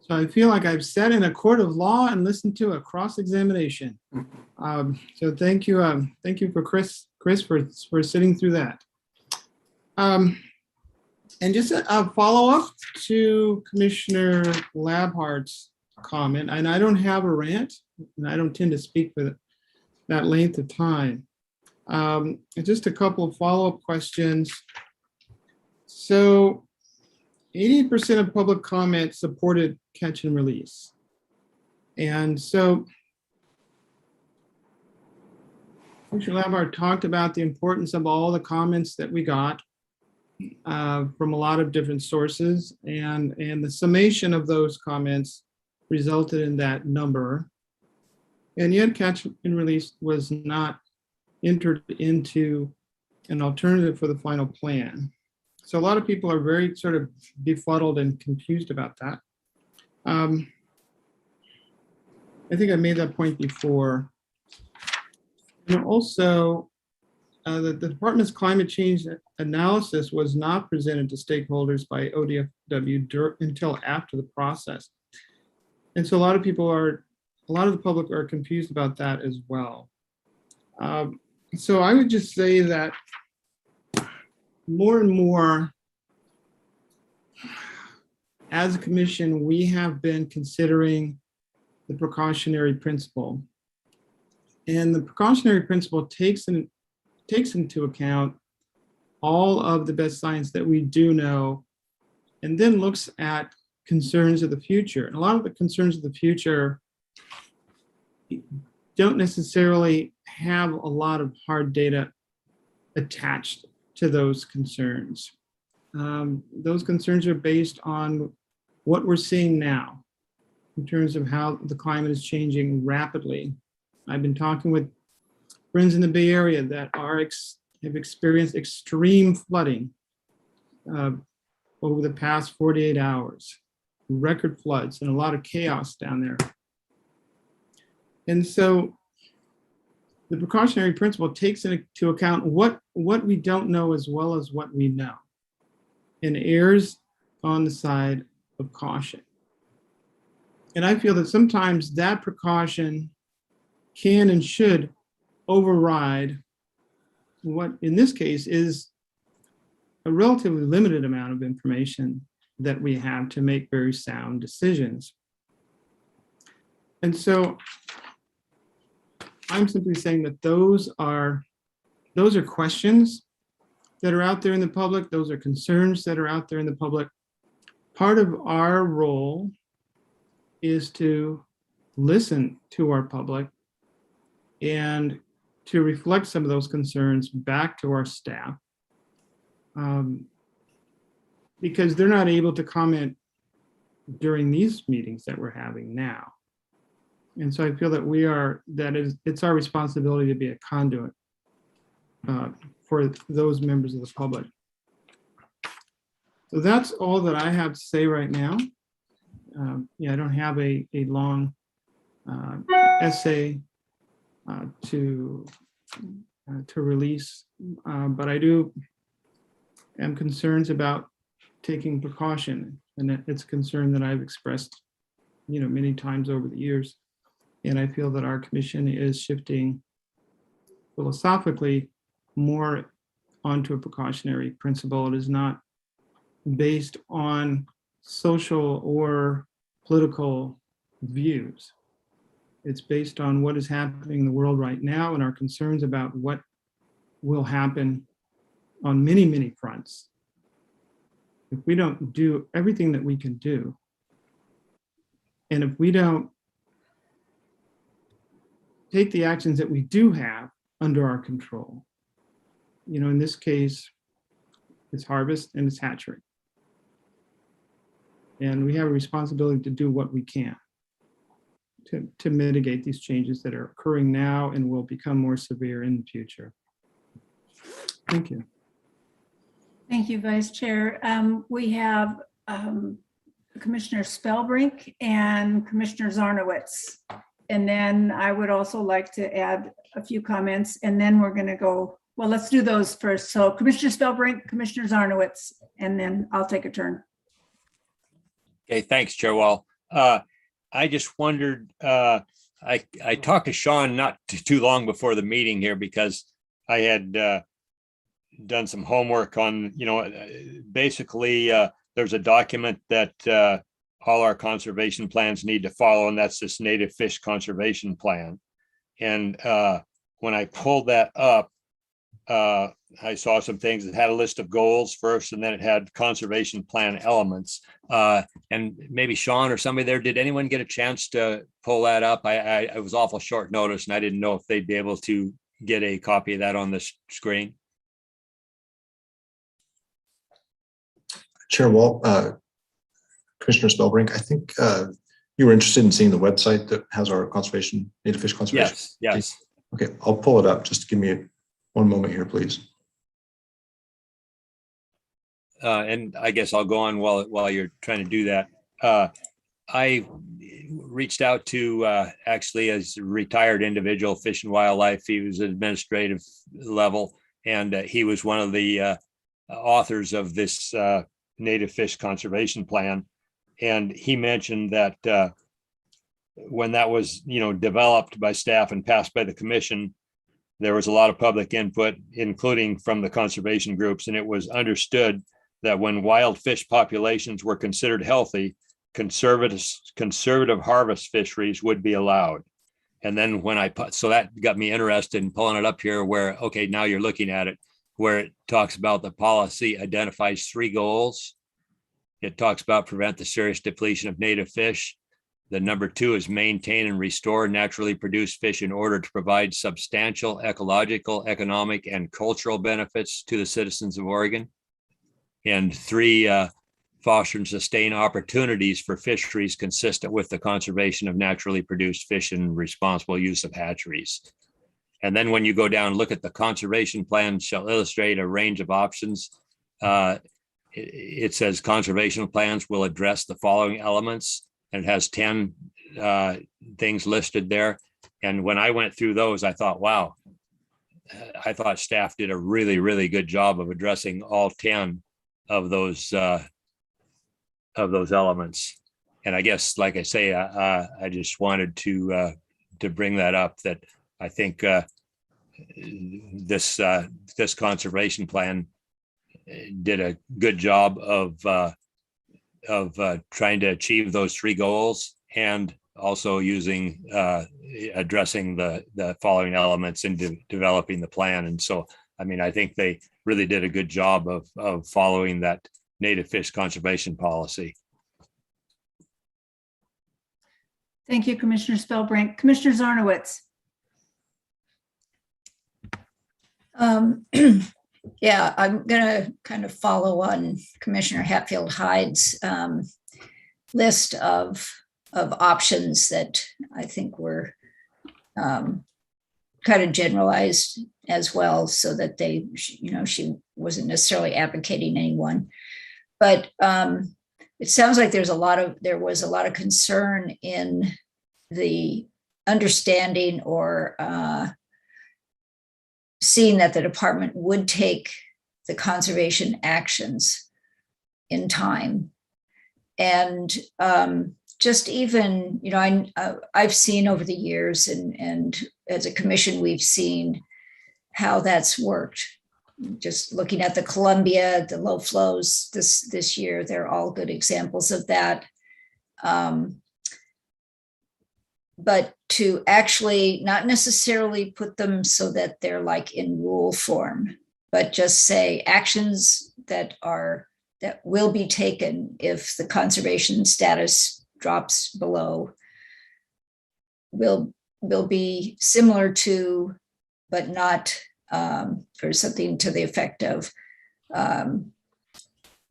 So I feel like I've sat in a court of law and listened to a cross-examination. So thank you for Chris for sitting through that. And just a follow-up to Commissioner Labhart's comment, and I don't have a rant, and I don't tend to speak for that length of time. Just a couple of follow-up questions. So 80% of public comment supported catch and release. And so Commissioner Labarre talked about the importance of all the comments that we got from a lot of different sources, and the summation of those comments resulted in that number. And yet catch and release was not entered into an alternative for the final plan. So a lot of people are very sort of befuddled and confused about that. I think I made that point before. And also, the department's climate change analysis was not presented to stakeholders by ODFW until after the process. And so a lot of the public are confused about that as well. So I would just say that more and more, as a commission, we have been considering the precautionary principle. And the precautionary principle takes into account all of the best science that we do know, and then looks at concerns of the future. And a lot of the concerns of the future don't necessarily have a lot of hard data attached to those concerns. Those concerns are based on what we're seeing now in terms of how the climate is changing rapidly. I've been talking with friends in the Bay Area that have experienced extreme flooding over the past 48 hours, record floods, and a lot of chaos down there. And so the precautionary principle takes into account what we don't know as well as what we know, and errs on the side of caution. And I feel that sometimes that precaution can and should override what in this case is a relatively limited amount of information that we have to make very sound decisions. And so I'm simply saying that those are questions that are out there in the public. Those are concerns that are out there in the public. Part of our role is to listen to our public and to reflect some of those concerns back to our staff, because they're not able to comment during these meetings that we're having now. And so I feel that it's our responsibility to be a conduit for those members of the public. So that's all that I have to say right now. I don't have a long essay to release, but I am concerned about taking precaution, and it's a concern that I've expressed, many times over the years. And I feel that our commission is shifting philosophically more onto a precautionary principle. It is not based on social or political views. It's based on what is happening in the world right now and our concerns about what will happen on many, many fronts if we don't do everything that we can do. And if we don't take the actions that we do have under our control, in this case, it's harvest and it's hatchery. And we have a responsibility to do what we can to mitigate these changes that are occurring now and will become more severe in the future. Thank you. Thank you, Vice Chair. We have Commissioner Spellbrink and Commissioner Zarnowitz. And then I would also like to add a few comments, and then we're going to go, well, let's do those first. So Commissioner Spellbrink, Commissioner Zarnowitz, and then I'll take a turn. Okay, thanks, Chair Wall. I just wondered, I talked to Sean not too long before the meeting here because I had done some homework on, basically there's a document that all our conservation plans need to follow, and that's this native fish conservation plan. And when I pulled that up, I saw some things that had a list of goals first, and then it had conservation plan elements. And maybe Sean or somebody there, did anyone get a chance to pull that up? I was awful short notice, and I didn't know if they'd be able to get a copy of that on the screen? Chair Walt, Commissioner Spellbrink, I think you were interested in seeing the website that has our native fish conservation. Yes. Okay, I'll pull it up. Just give me one moment here, please. And I guess I'll go on while you're trying to do that. I reached out to actually as a retired individual, Fish and Wildlife. He was administrative level, and he was one of the authors of this native fish conservation plan. And he mentioned that when that was, developed by staff and passed by the commission, there was a lot of public input, including from the conservation groups, and it was understood that when wild fish populations were considered healthy, conservative harvest fisheries would be allowed. And then so that got me interested in pulling it up here where, okay, now you're looking at it, where it talks about the policy identifies 3 goals. It talks about prevent the serious depletion of native fish. The number 2 is maintain and restore naturally produced fish in order to provide substantial ecological, economic, and cultural benefits to the citizens of Oregon. And 3, foster and sustain opportunities for fisheries consistent with the conservation of naturally produced fish and responsible use of hatcheries. And then when you go down and look at the conservation plan shall illustrate a range of options. It says conservation plans will address the following elements, and it has 10 things listed there. And when I went through those, I thought, wow, I thought staff did a really, really good job of addressing all 10 of those elements. And I guess, like I say, I just wanted to bring that up, that I think this conservation plan did a good job of trying to achieve those 3 goals, and also addressing the following elements into developing the plan. And so, I mean, I think they really did a good job of following that native fish conservation policy. Thank you, Commissioner Spellbrink. Commissioner Zarnowitz. Yeah, I'm going to kind of follow on Commissioner Hatfield-Hyde's list of options that I think were kind of generalized as well, so that she wasn't necessarily advocating anyone. But it sounds like there was a lot of concern in the understanding or seeing that the department would take the conservation actions in time. And just even, I've seen over the years, and as a commission, we've seen how that's worked. Just looking at the Columbia, the low flows this year, they're all good examples of that. But to actually not necessarily put them so that they're like in rule form, but just say actions that will be taken if the conservation status drops below will be similar to, but not or something to the effect of,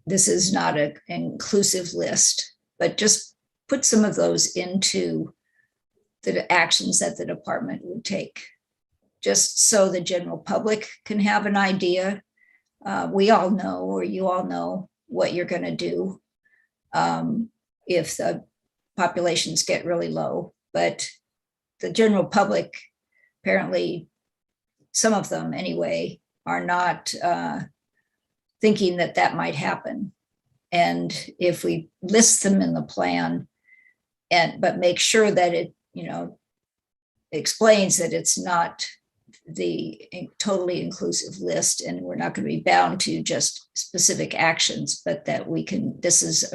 this is not an inclusive list, but just put some of those into the actions that the department would take, just so the general public can have an idea. We all know, or you all know, what you're going to do if the populations get really low. But the general public, apparently, some of them anyway, are not thinking that that might happen. And if we list them in the plan, but make sure that it explains that it's not the totally inclusive list, and we're not going to be bound to just specific actions, but that this is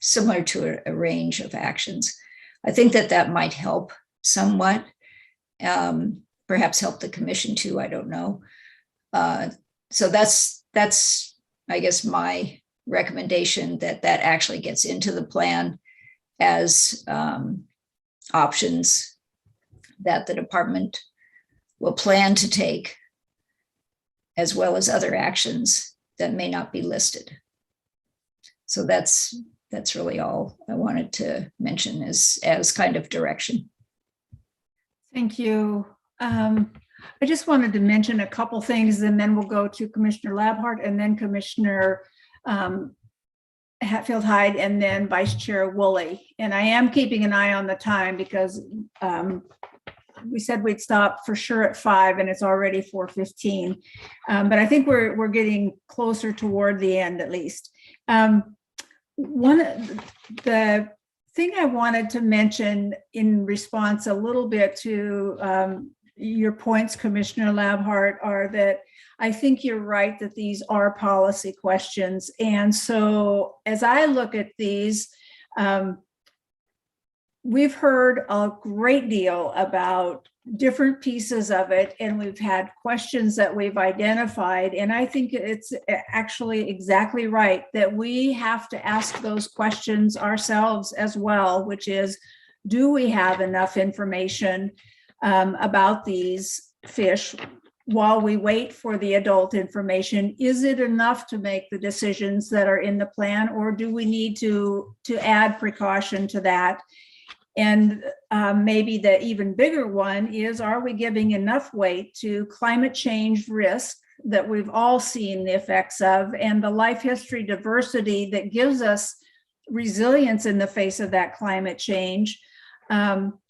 similar to a range of actions. I think that might help somewhat, perhaps help the commission too, I don't know. So that's, I guess, my recommendation, that actually gets into the plan as options that the department will plan to take, as well as other actions that may not be listed. So that's really all I wanted to mention as kind of direction. Thank you. I just wanted to mention a couple things, and then we'll go to Commissioner Labhart and then Commissioner Hatfield-Hyde and then Vice Chair Woolley. And I am keeping an eye on the time because we said we'd stop for sure at 5 and it's already 4:15. But I think we're getting closer toward the end at least. The thing I wanted to mention in response a little bit to your points, Commissioner Labhart, are that I think you're right that these are policy questions. And so as I look at these, we've heard a great deal about different pieces of it, and we've had questions that we've identified. And I think it's actually exactly right that we have to ask those questions ourselves as well, which is, do we have enough information about these fish while we wait for the adult information? Is it enough to make the decisions that are in the plan, or do we need to add precaution to that? And maybe the even bigger one is, are we giving enough weight to climate change risk that we've all seen the effects of, and the life history diversity that gives us resilience in the face of that climate change?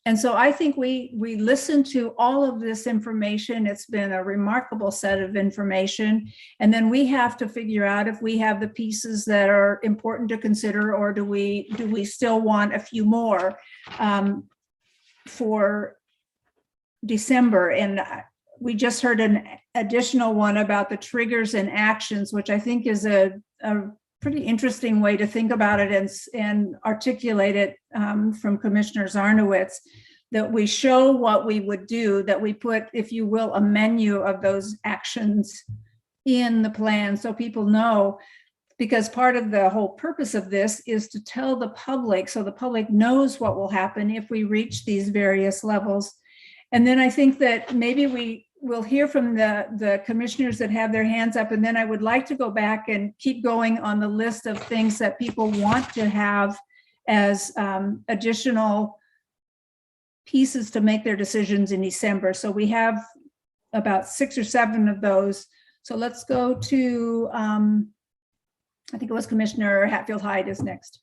And so I think we listen to all of this information. It's been a remarkable set of information. And then we have to figure out if we have the pieces that are important to consider, or do we still want a few more for December. And we just heard an additional one about the triggers and actions, which I think is a pretty interesting way to think about it and articulate it from Commissioner Zarnowitz, that we show what we would do, that we put, if you will, a menu of those actions in the plan so people know, because part of the whole purpose of this is to tell the public so the public knows what will happen if we reach these various levels. And then I think that maybe we'll hear from the commissioners that have their hands up, and then I would like to go back and keep going on the list of things that people want to have as additional pieces to make their decisions in December. So we have about 6 or 7 of those. So let's go to, I think it was Commissioner Hatfield-Hyde is next.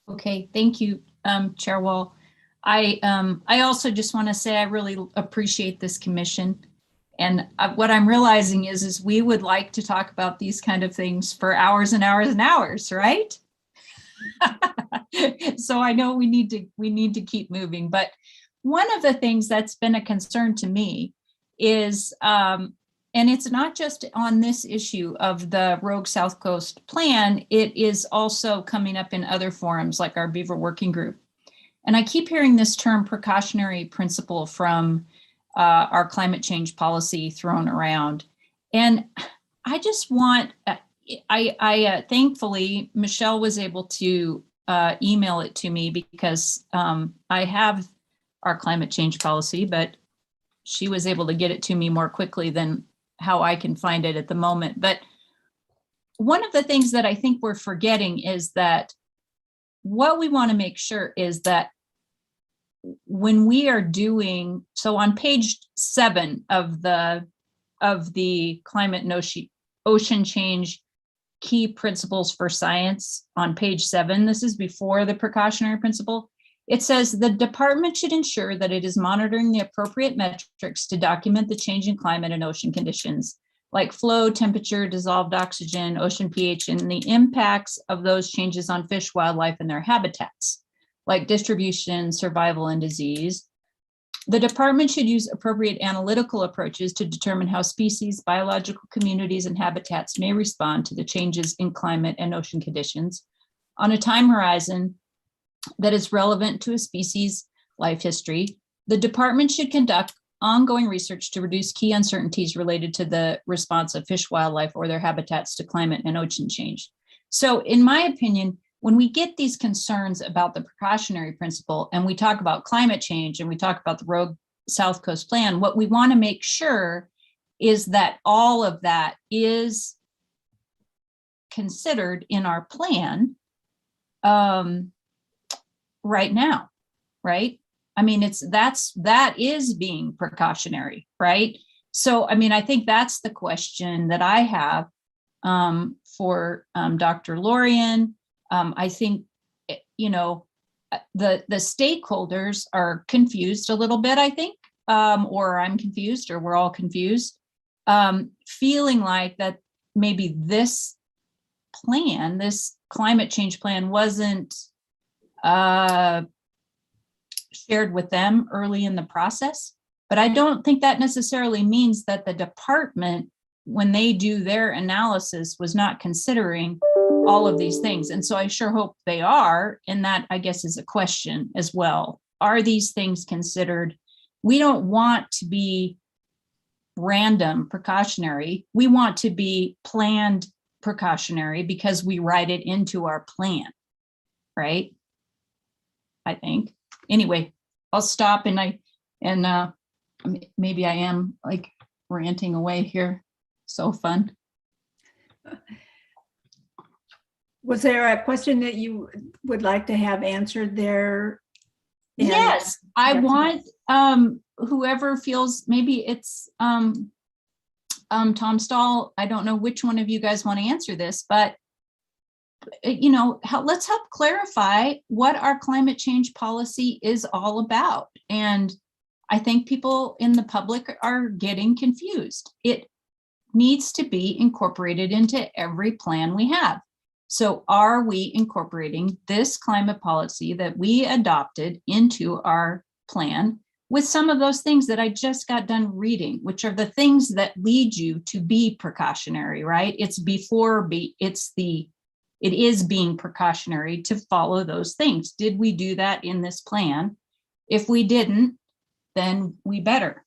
Okay, thank you, Chair Wall. I also just want to say I really appreciate this commission. And what I'm realizing is we would like to talk about these kind of things for hours and hours and hours, right? So I know we need to keep moving. But one of the things that's been a concern to me is, and it's not just on this issue of the Rogue South Coast plan, it is also coming up in other forums like our Beaver Working Group. And I keep hearing this term precautionary principle from our climate change policy thrown around. And I just want, thankfully, Michelle was able to email it to me because I have our climate change policy, but she was able to get it to me more quickly than how I can find it at the moment. But one of the things that I think we're forgetting is that what we want to make sure is that when we are doing, so on page 7 of the climate and ocean change key principles for science on page 7, this is before the precautionary principle. It says the department should ensure that it is monitoring the appropriate metrics to document the changing climate and ocean conditions, like flow, temperature, dissolved oxygen, ocean pH, and the impacts of those changes on fish, wildlife, and their habitats, like distribution, survival, and disease. The department should use appropriate analytical approaches to determine how species, biological communities, and habitats may respond to the changes in climate and ocean conditions on a time horizon that is relevant to a species' life history. The department should conduct ongoing research to reduce key uncertainties related to the response of fish, wildlife, or their habitats to climate and ocean change. So in my opinion, when we get these concerns about the precautionary principle and we talk about climate change and we talk about the Rogue South Coast Plan. What we want to make sure is that all of that is considered in our plan right now, right? I mean, that is being precautionary, right? So, I mean, I think that's the question that I have for Dr. Lorian. I think, you know, the stakeholders are confused a little bit, I think, or I'm confused, or we're all confused, feeling like that maybe this plan, this climate change plan, wasn't shared with them early in the process. But I don't think that necessarily means that the department, when they do their analysis, was not considering all of these things. And so I sure hope they are. And that, I guess, is a question as well. Are these things considered? We don't want to be random precautionary. We want to be planned precautionary because we write it into our plan, right? I think. Anyway, I'll stop, and maybe I am like ranting away here. So fun. Was there a question that you would like to have answered there? Yes, I want whoever feels, maybe it's Tom Stahl. I don't know which one of you guys want to answer this, but you know, let's help clarify what our climate change policy is all about. And I think people in the public are getting confused. It needs to be incorporated into every plan we have. So are we incorporating this climate policy that we adopted into our plan with some of those things that I just got done reading, which are the things that lead you to be precautionary, right? It is being precautionary to follow those things. Did we do that in this plan? If we didn't, then we better.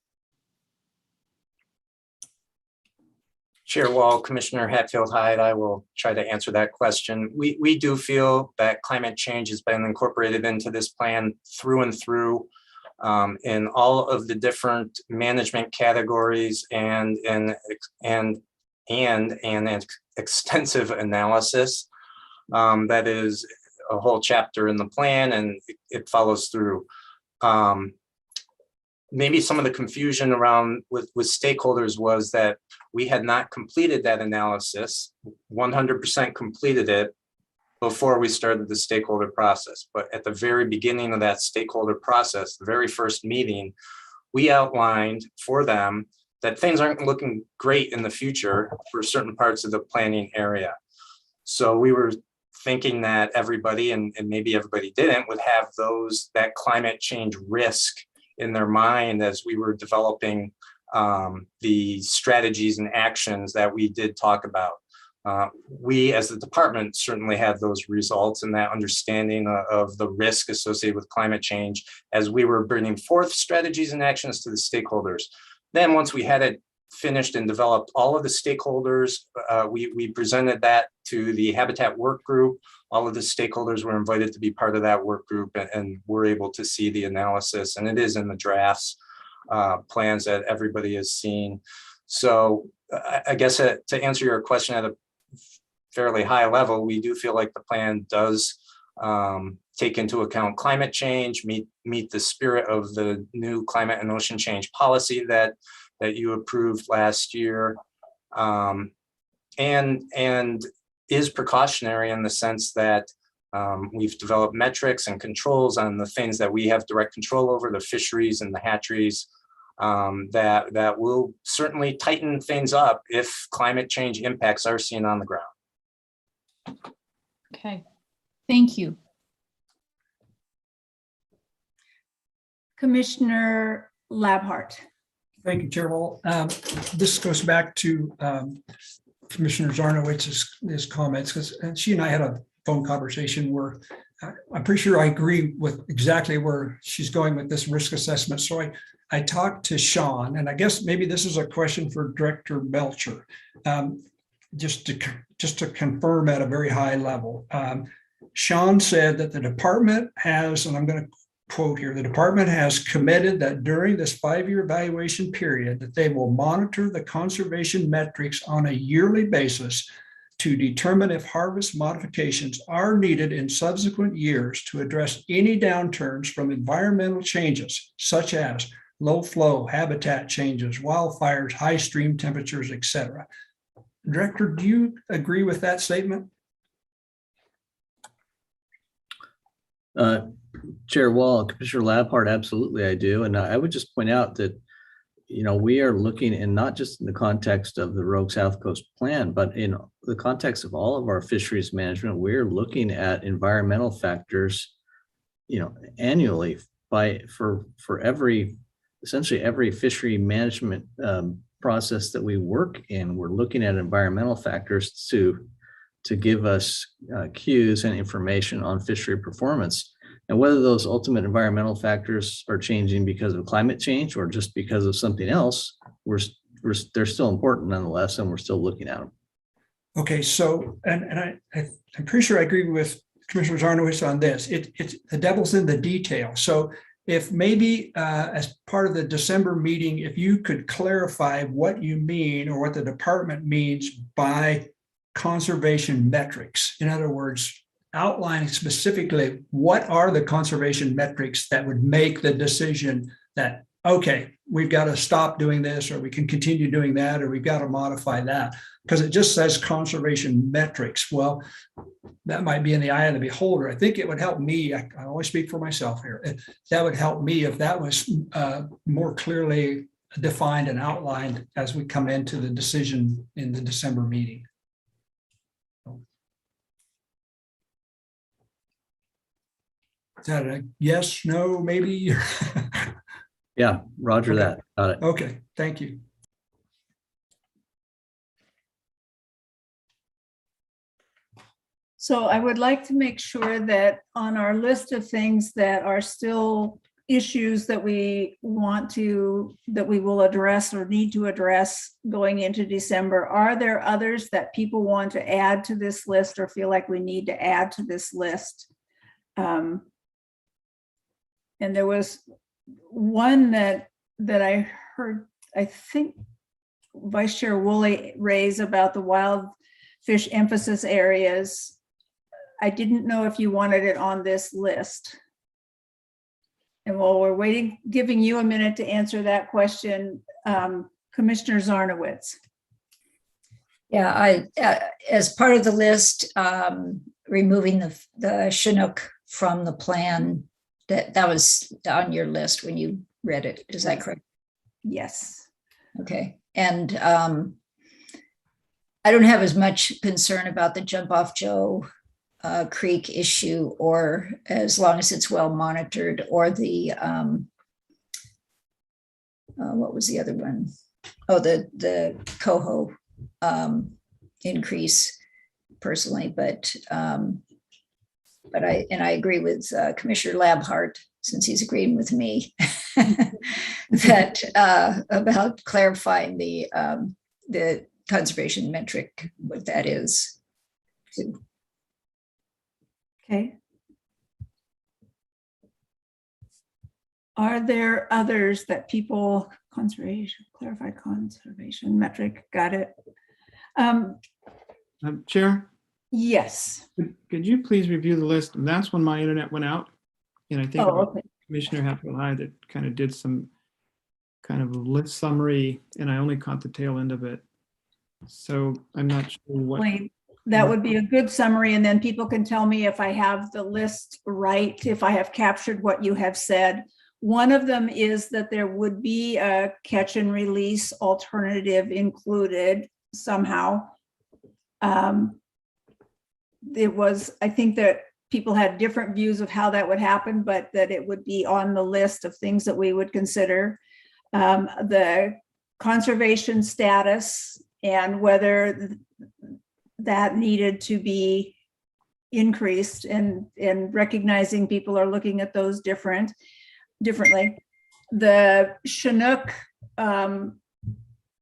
Chair Wall, Commissioner Hatfield-Hyde, I will try to answer that question. We do feel that climate change has been incorporated into this plan through and through in all of the different management categories and an extensive analysis. That is a whole chapter in the plan, and it follows through. Maybe some of the confusion around with stakeholders was that we had not completed that analysis, 100% completed it before we started the stakeholder process. But at the very beginning of that stakeholder process, the very first meeting, we outlined for them that things aren't looking great in the future for certain parts of the planning area. So we were thinking that everybody, and maybe everybody didn't, would have that climate change risk in their mind as we were developing the strategies and actions that we did talk about. We as the department certainly had those results and that understanding of the risk associated with climate change as we were bringing forth strategies and actions to the stakeholders. Then once we had it finished and developed, all of the stakeholders, we presented that to the Habitat Work Group. All of the stakeholders were invited to be part of that work group and were able to see the analysis, and it is in the drafts plans that everybody has seen. So I guess to answer your question at a fairly high level, we do feel like the plan does take into account climate change, meet the spirit of the new climate and ocean change policy that you approved last year, and is precautionary in the sense that we've developed metrics and controls on the things that we have direct control over, the fisheries and the hatcheries, that will certainly tighten things up if climate change impacts are seen on the ground. Okay, thank you. Commissioner Labhart. Thank you, Chair Wall. This goes back to Commissioner Zarnowitz's comments, because she and I had a phone conversation where I'm pretty sure I agree with exactly where she's going with this risk assessment. So I talked to Sean, and I guess maybe this is a question for Director Melcher, just to confirm at a very high level. Sean said that the department has, and I'm going to quote here, the department has committed that during this 5-year evaluation period that they will monitor the conservation metrics on a yearly basis to determine if harvest modifications are needed in subsequent years to address any downturns from environmental changes, such as low flow, habitat changes, wildfires, high stream temperatures, etc. Director, do you agree with that statement? Chair Wall, Commissioner Labhart, absolutely I do. And I would just point out that, we are looking in not just in the context of the Rogue South Coast Plan, but in the context of all of our fisheries management, we're looking at environmental factors, annually for essentially every fishery management process that we work in. We're looking at environmental factors to give us cues and information on fishery performance. And whether those ultimate environmental factors are changing because of climate change or just because of something else, they're still important nonetheless, and we're still looking at them. Okay, so, and I'm pretty sure I agree with Commissioner Zarnowitz on this. It's the devil's in the detail. So if maybe as part of the December meeting, if you could clarify what you mean or what the department means by conservation metrics. In other words, outlining specifically what are the conservation metrics that would make the decision that, okay, we've got to stop doing this, or we can continue doing that, or we've got to modify that. Because it just says conservation metrics. Well, that might be in the eye of the beholder. I think it would help me. I always speak for myself here. That would help me if that was more clearly defined and outlined as we come into the decision in the December meeting. Is that a yes, no, maybe? Yeah, roger Okay. that. Got it. Okay, thank you. So I would like to make sure that on our list of things that are still issues that we will address or need to address going into December, are there others that people want to add to this list or feel like we need to add to this list? And there was one that I heard, I think Vice Chair Woolley raise about the wild fish emphasis areas. I didn't know if you wanted it on this list. And while we're waiting, giving you a minute to answer that question, Commissioner Zarnowitz. Yeah, as part of the list, removing the Chinook from the plan, that was on your list when you read it. Is that correct? Yes. Okay. And I don't have as much concern about the Jump Off Joe Creek issue, or as long as it's well monitored, or the what was the other one? Oh, the coho increase personally, but I agree with Commissioner Labhart, since he's agreeing with me, that about clarifying the conservation metric, what that is. Okay. Are there others that people, clarify conservation metric, got it? Chair, Yes. could you please review the list? And that's when my internet went out. And I think Okay. Commissioner Hatfield-Hyde that kind of did some kind of list summary, and I only caught the tail end of it. So I'm not sure what. That would be a good summary, and then people can tell me if I have the list right, if I have captured what you have said. One of them is that there would be a catch and release alternative included somehow. I think that people had different views of how that would happen, but that it would be on the list of things that we would consider. The conservation status and whether that needed to be increased, and recognizing people are looking at those differently. The Chinook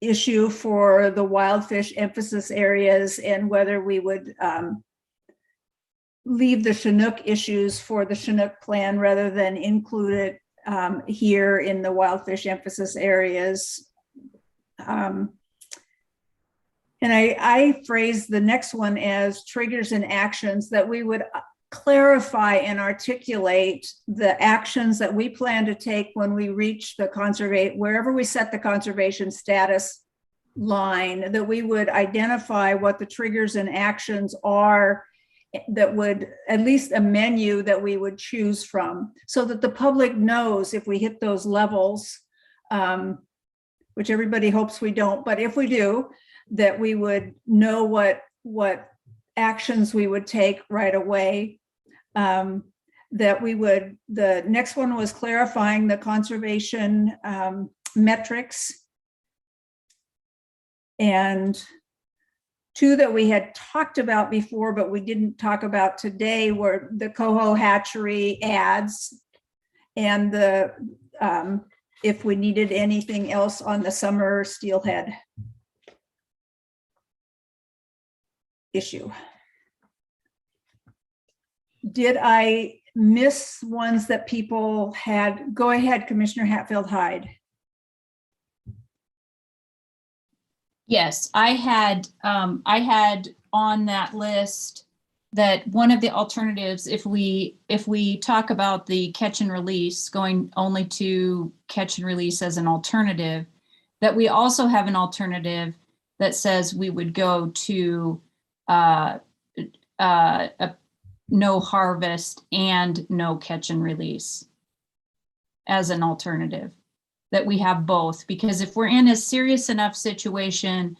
issue for the wild fish emphasis areas, and whether we would leave the Chinook issues for the Chinook plan rather than include it here in the wildfish emphasis areas. And I phrase the next one as triggers and actions, that we would clarify and articulate the actions that we plan to take when we reach the wherever we set the conservation status line, that we would identify what the triggers and actions are, that would at least a menu that we would choose from, so that the public knows if we hit those levels, which everybody hopes we don't, but if we do, that we would know what actions we would take right away. That we would, the next one was clarifying the conservation metrics. And two that we had talked about before, but we didn't talk about today, were the coho hatchery ads and the if we needed anything else on the summer steelhead issue. Did I miss ones that people had? Go ahead, Commissioner Hatfield-Hyde. Yes, I had on that list that one of the alternatives, if we talk about the catch and release, going only to catch and release as an alternative, that we also have an alternative that says we would go to no harvest and no catch and release as an alternative, that we have both. Because if we're in a serious enough situation,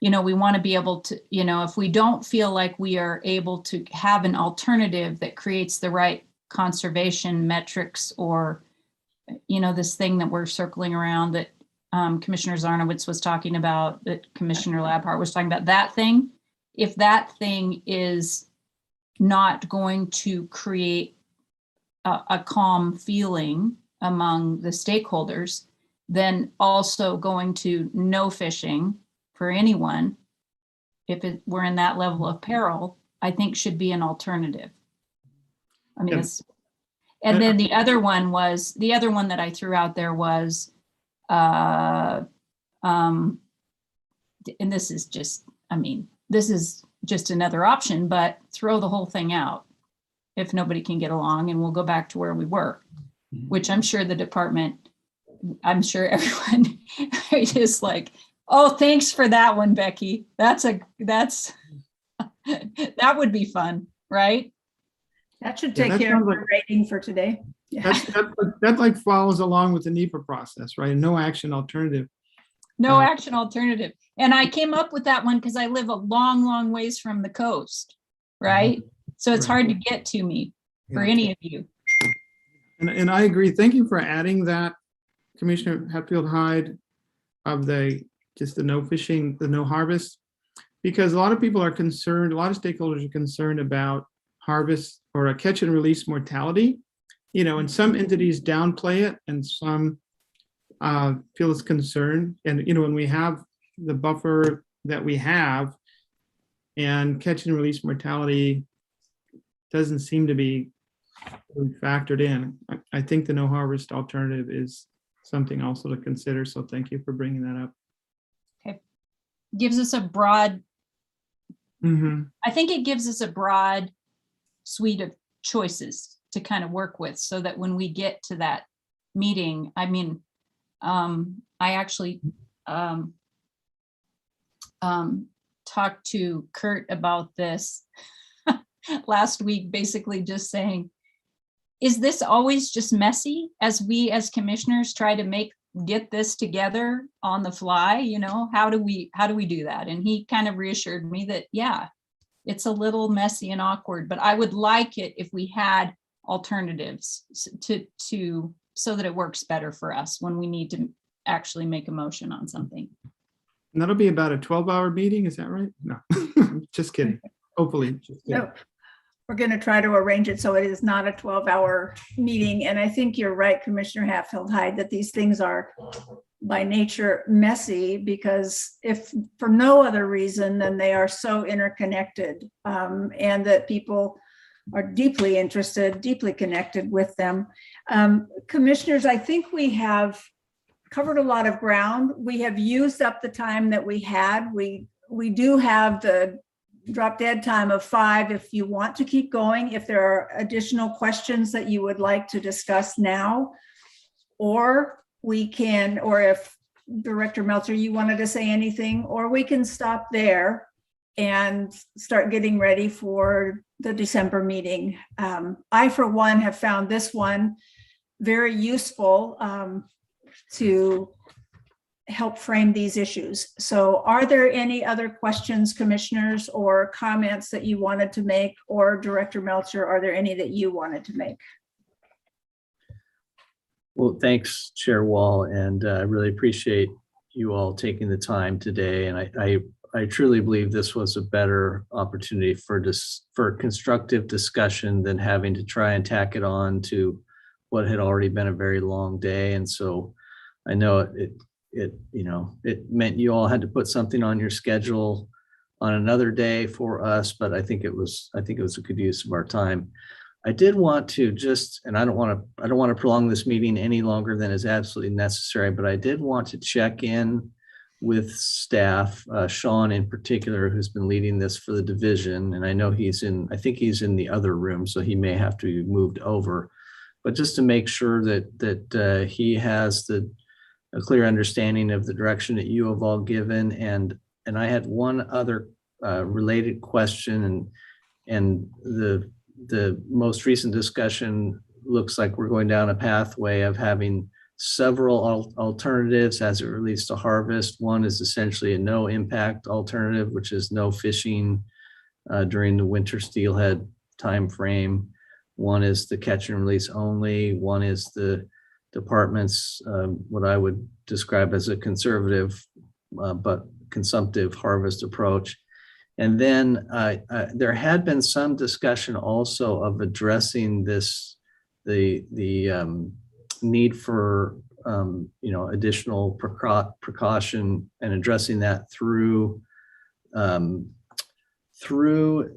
you know, we want to be able to, you know, if we don't feel like we are able to have an alternative that creates the right conservation metrics, or, you know, this thing that we're circling around that Commissioner Zarnowitz was talking about, that Commissioner Labhart was talking about, that thing, if that thing is not going to create a calm feeling among the stakeholders, then also going to no fishing for anyone, if we're in that level of peril, I think should be an alternative. I mean, and then the other one that I threw out there was, and this is just, I mean, this is just another option, but throw the whole thing out if nobody can get along, and we'll go back to where we were, which I'm sure the department, I'm sure everyone is like, oh, thanks for that one, Becky. That would be fun, right? That should take care of the rating for today. Yeah. That like follows along with the NEPA process, right? No action alternative. No action alternative. And I came up with that one because I live a long, long ways from the coast, right? So it's hard to get to me for any of you. And I agree. Thank you for adding that, Commissioner Hatfield-Hyde, of just the no fishing, the no harvest, because a lot of people are concerned, a lot of stakeholders are concerned about harvest or a catch and release mortality, you know, and some entities downplay it and some feel it's concerned. And, you know, when we have the buffer that we have and catch and release mortality doesn't seem to be factored in, I think the no harvest alternative is something also to consider. So thank you for bringing that up. Okay. Gives us a broad, I think it gives us a broad suite of choices to kind of work with, so that when we get to that meeting, I mean, I actually talked to Kurt about this last week, basically just saying, is this always just messy as we as commissioners try to get this together on the fly? You know, how do we do that? And he kind of reassured me that, yeah, it's a little messy and awkward, but I would like it if we had alternatives so that it works better for us when we need to actually make a motion on something. And that'll be about a 12-hour meeting, is that right? No, just kidding. Hopefully. Just kidding. No. We're going to try to arrange it so it is not a 12-hour meeting. And I think you're right, Commissioner Hatfield-Hyde, that these things are by nature messy, because if for no other reason than they are so interconnected, and that people are deeply interested, deeply connected with them. Commissioners, I think we have covered a lot of ground. We have used up the time that we had. We do have the drop dead time of 5 if you want to keep going, if there are additional questions that you would like to discuss now, or we can, or if Director Meltzer, you wanted to say anything, or we can stop there and start getting ready for the December meeting. I, for one, have found this one very useful to help frame these issues. So are there any other questions, commissioners, or comments that you wanted to make, or Director Meltzer, are there any that you wanted to make? Well, thanks, Chair Wall, and I really appreciate you all taking the time today. And I truly believe this was a better opportunity for constructive discussion than having to try and tack it on to what had already been a very long day. And so I know it meant you all had to put something on your schedule on another day for us, but I think it was a good use of our time. I did want to just, and I don't want to prolong this meeting any longer than is absolutely necessary, but I did want to check in with staff, Sean in particular, who's been leading this for the division. And I know I think he's in the other room, so he may have to be moved over, but just to make sure that he has a clear understanding of the direction that you have all given. And I had one other related question, and the most recent discussion looks like we're going down a pathway of having several alternatives as it relates to harvest. One is essentially a no impact alternative, which is no fishing during the winter steelhead timeframe. One is the catch and release only. One is the department's what I would describe as a conservative but consumptive harvest approach. And then there had been some discussion also of addressing the need for additional precaution and addressing that through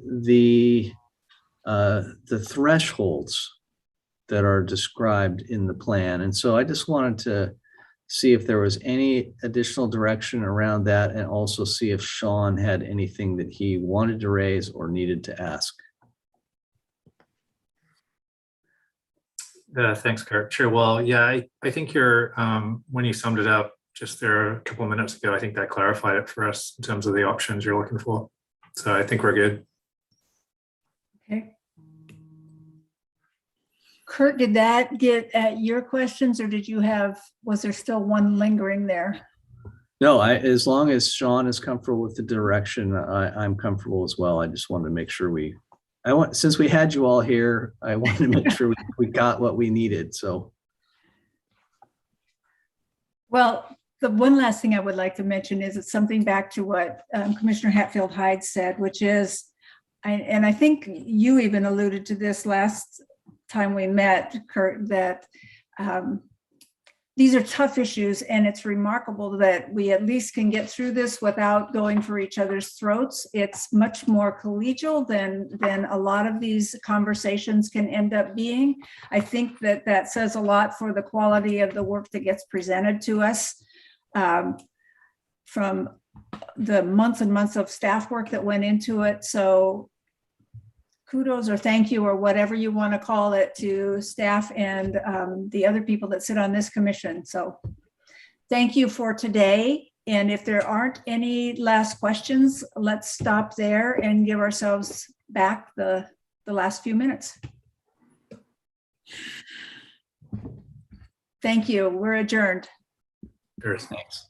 the thresholds that are described in the plan. And so I just wanted to see if there was any additional direction around that, and also see if Sean had anything that he wanted to raise or needed to ask. Thanks, Kurt. Sure. Well, yeah, I think you're, when you summed it up just there a couple of minutes ago, I think that clarified it for us in terms of the options you're looking for. So I think we're good. Okay. Kurt, did that get at your questions, or was there still one lingering there? No, as long as Sean is comfortable with the direction, I'm comfortable as well. I just wanted to make sure since we had you all here, I wanted to make sure we got what we needed. So. Well, the one last thing I would like to mention is it's something back to what Commissioner Hatfield-Hyde said, which is, and I think you even alluded to this last time we met, Kurt, that these are tough issues, and it's remarkable that we at least can get through this without going for each other's throats. It's much more collegial than a lot of these conversations can end up being. I think that says a lot for the quality of the work that gets presented to us from the months and months of staff work that went into it. So kudos or thank you or whatever you want to call it to staff and the other people that sit on this commission. So thank you for today. And if there aren't any last questions, let's stop there and give ourselves back the last few minutes. Thank you. We're adjourned. Sure, thanks.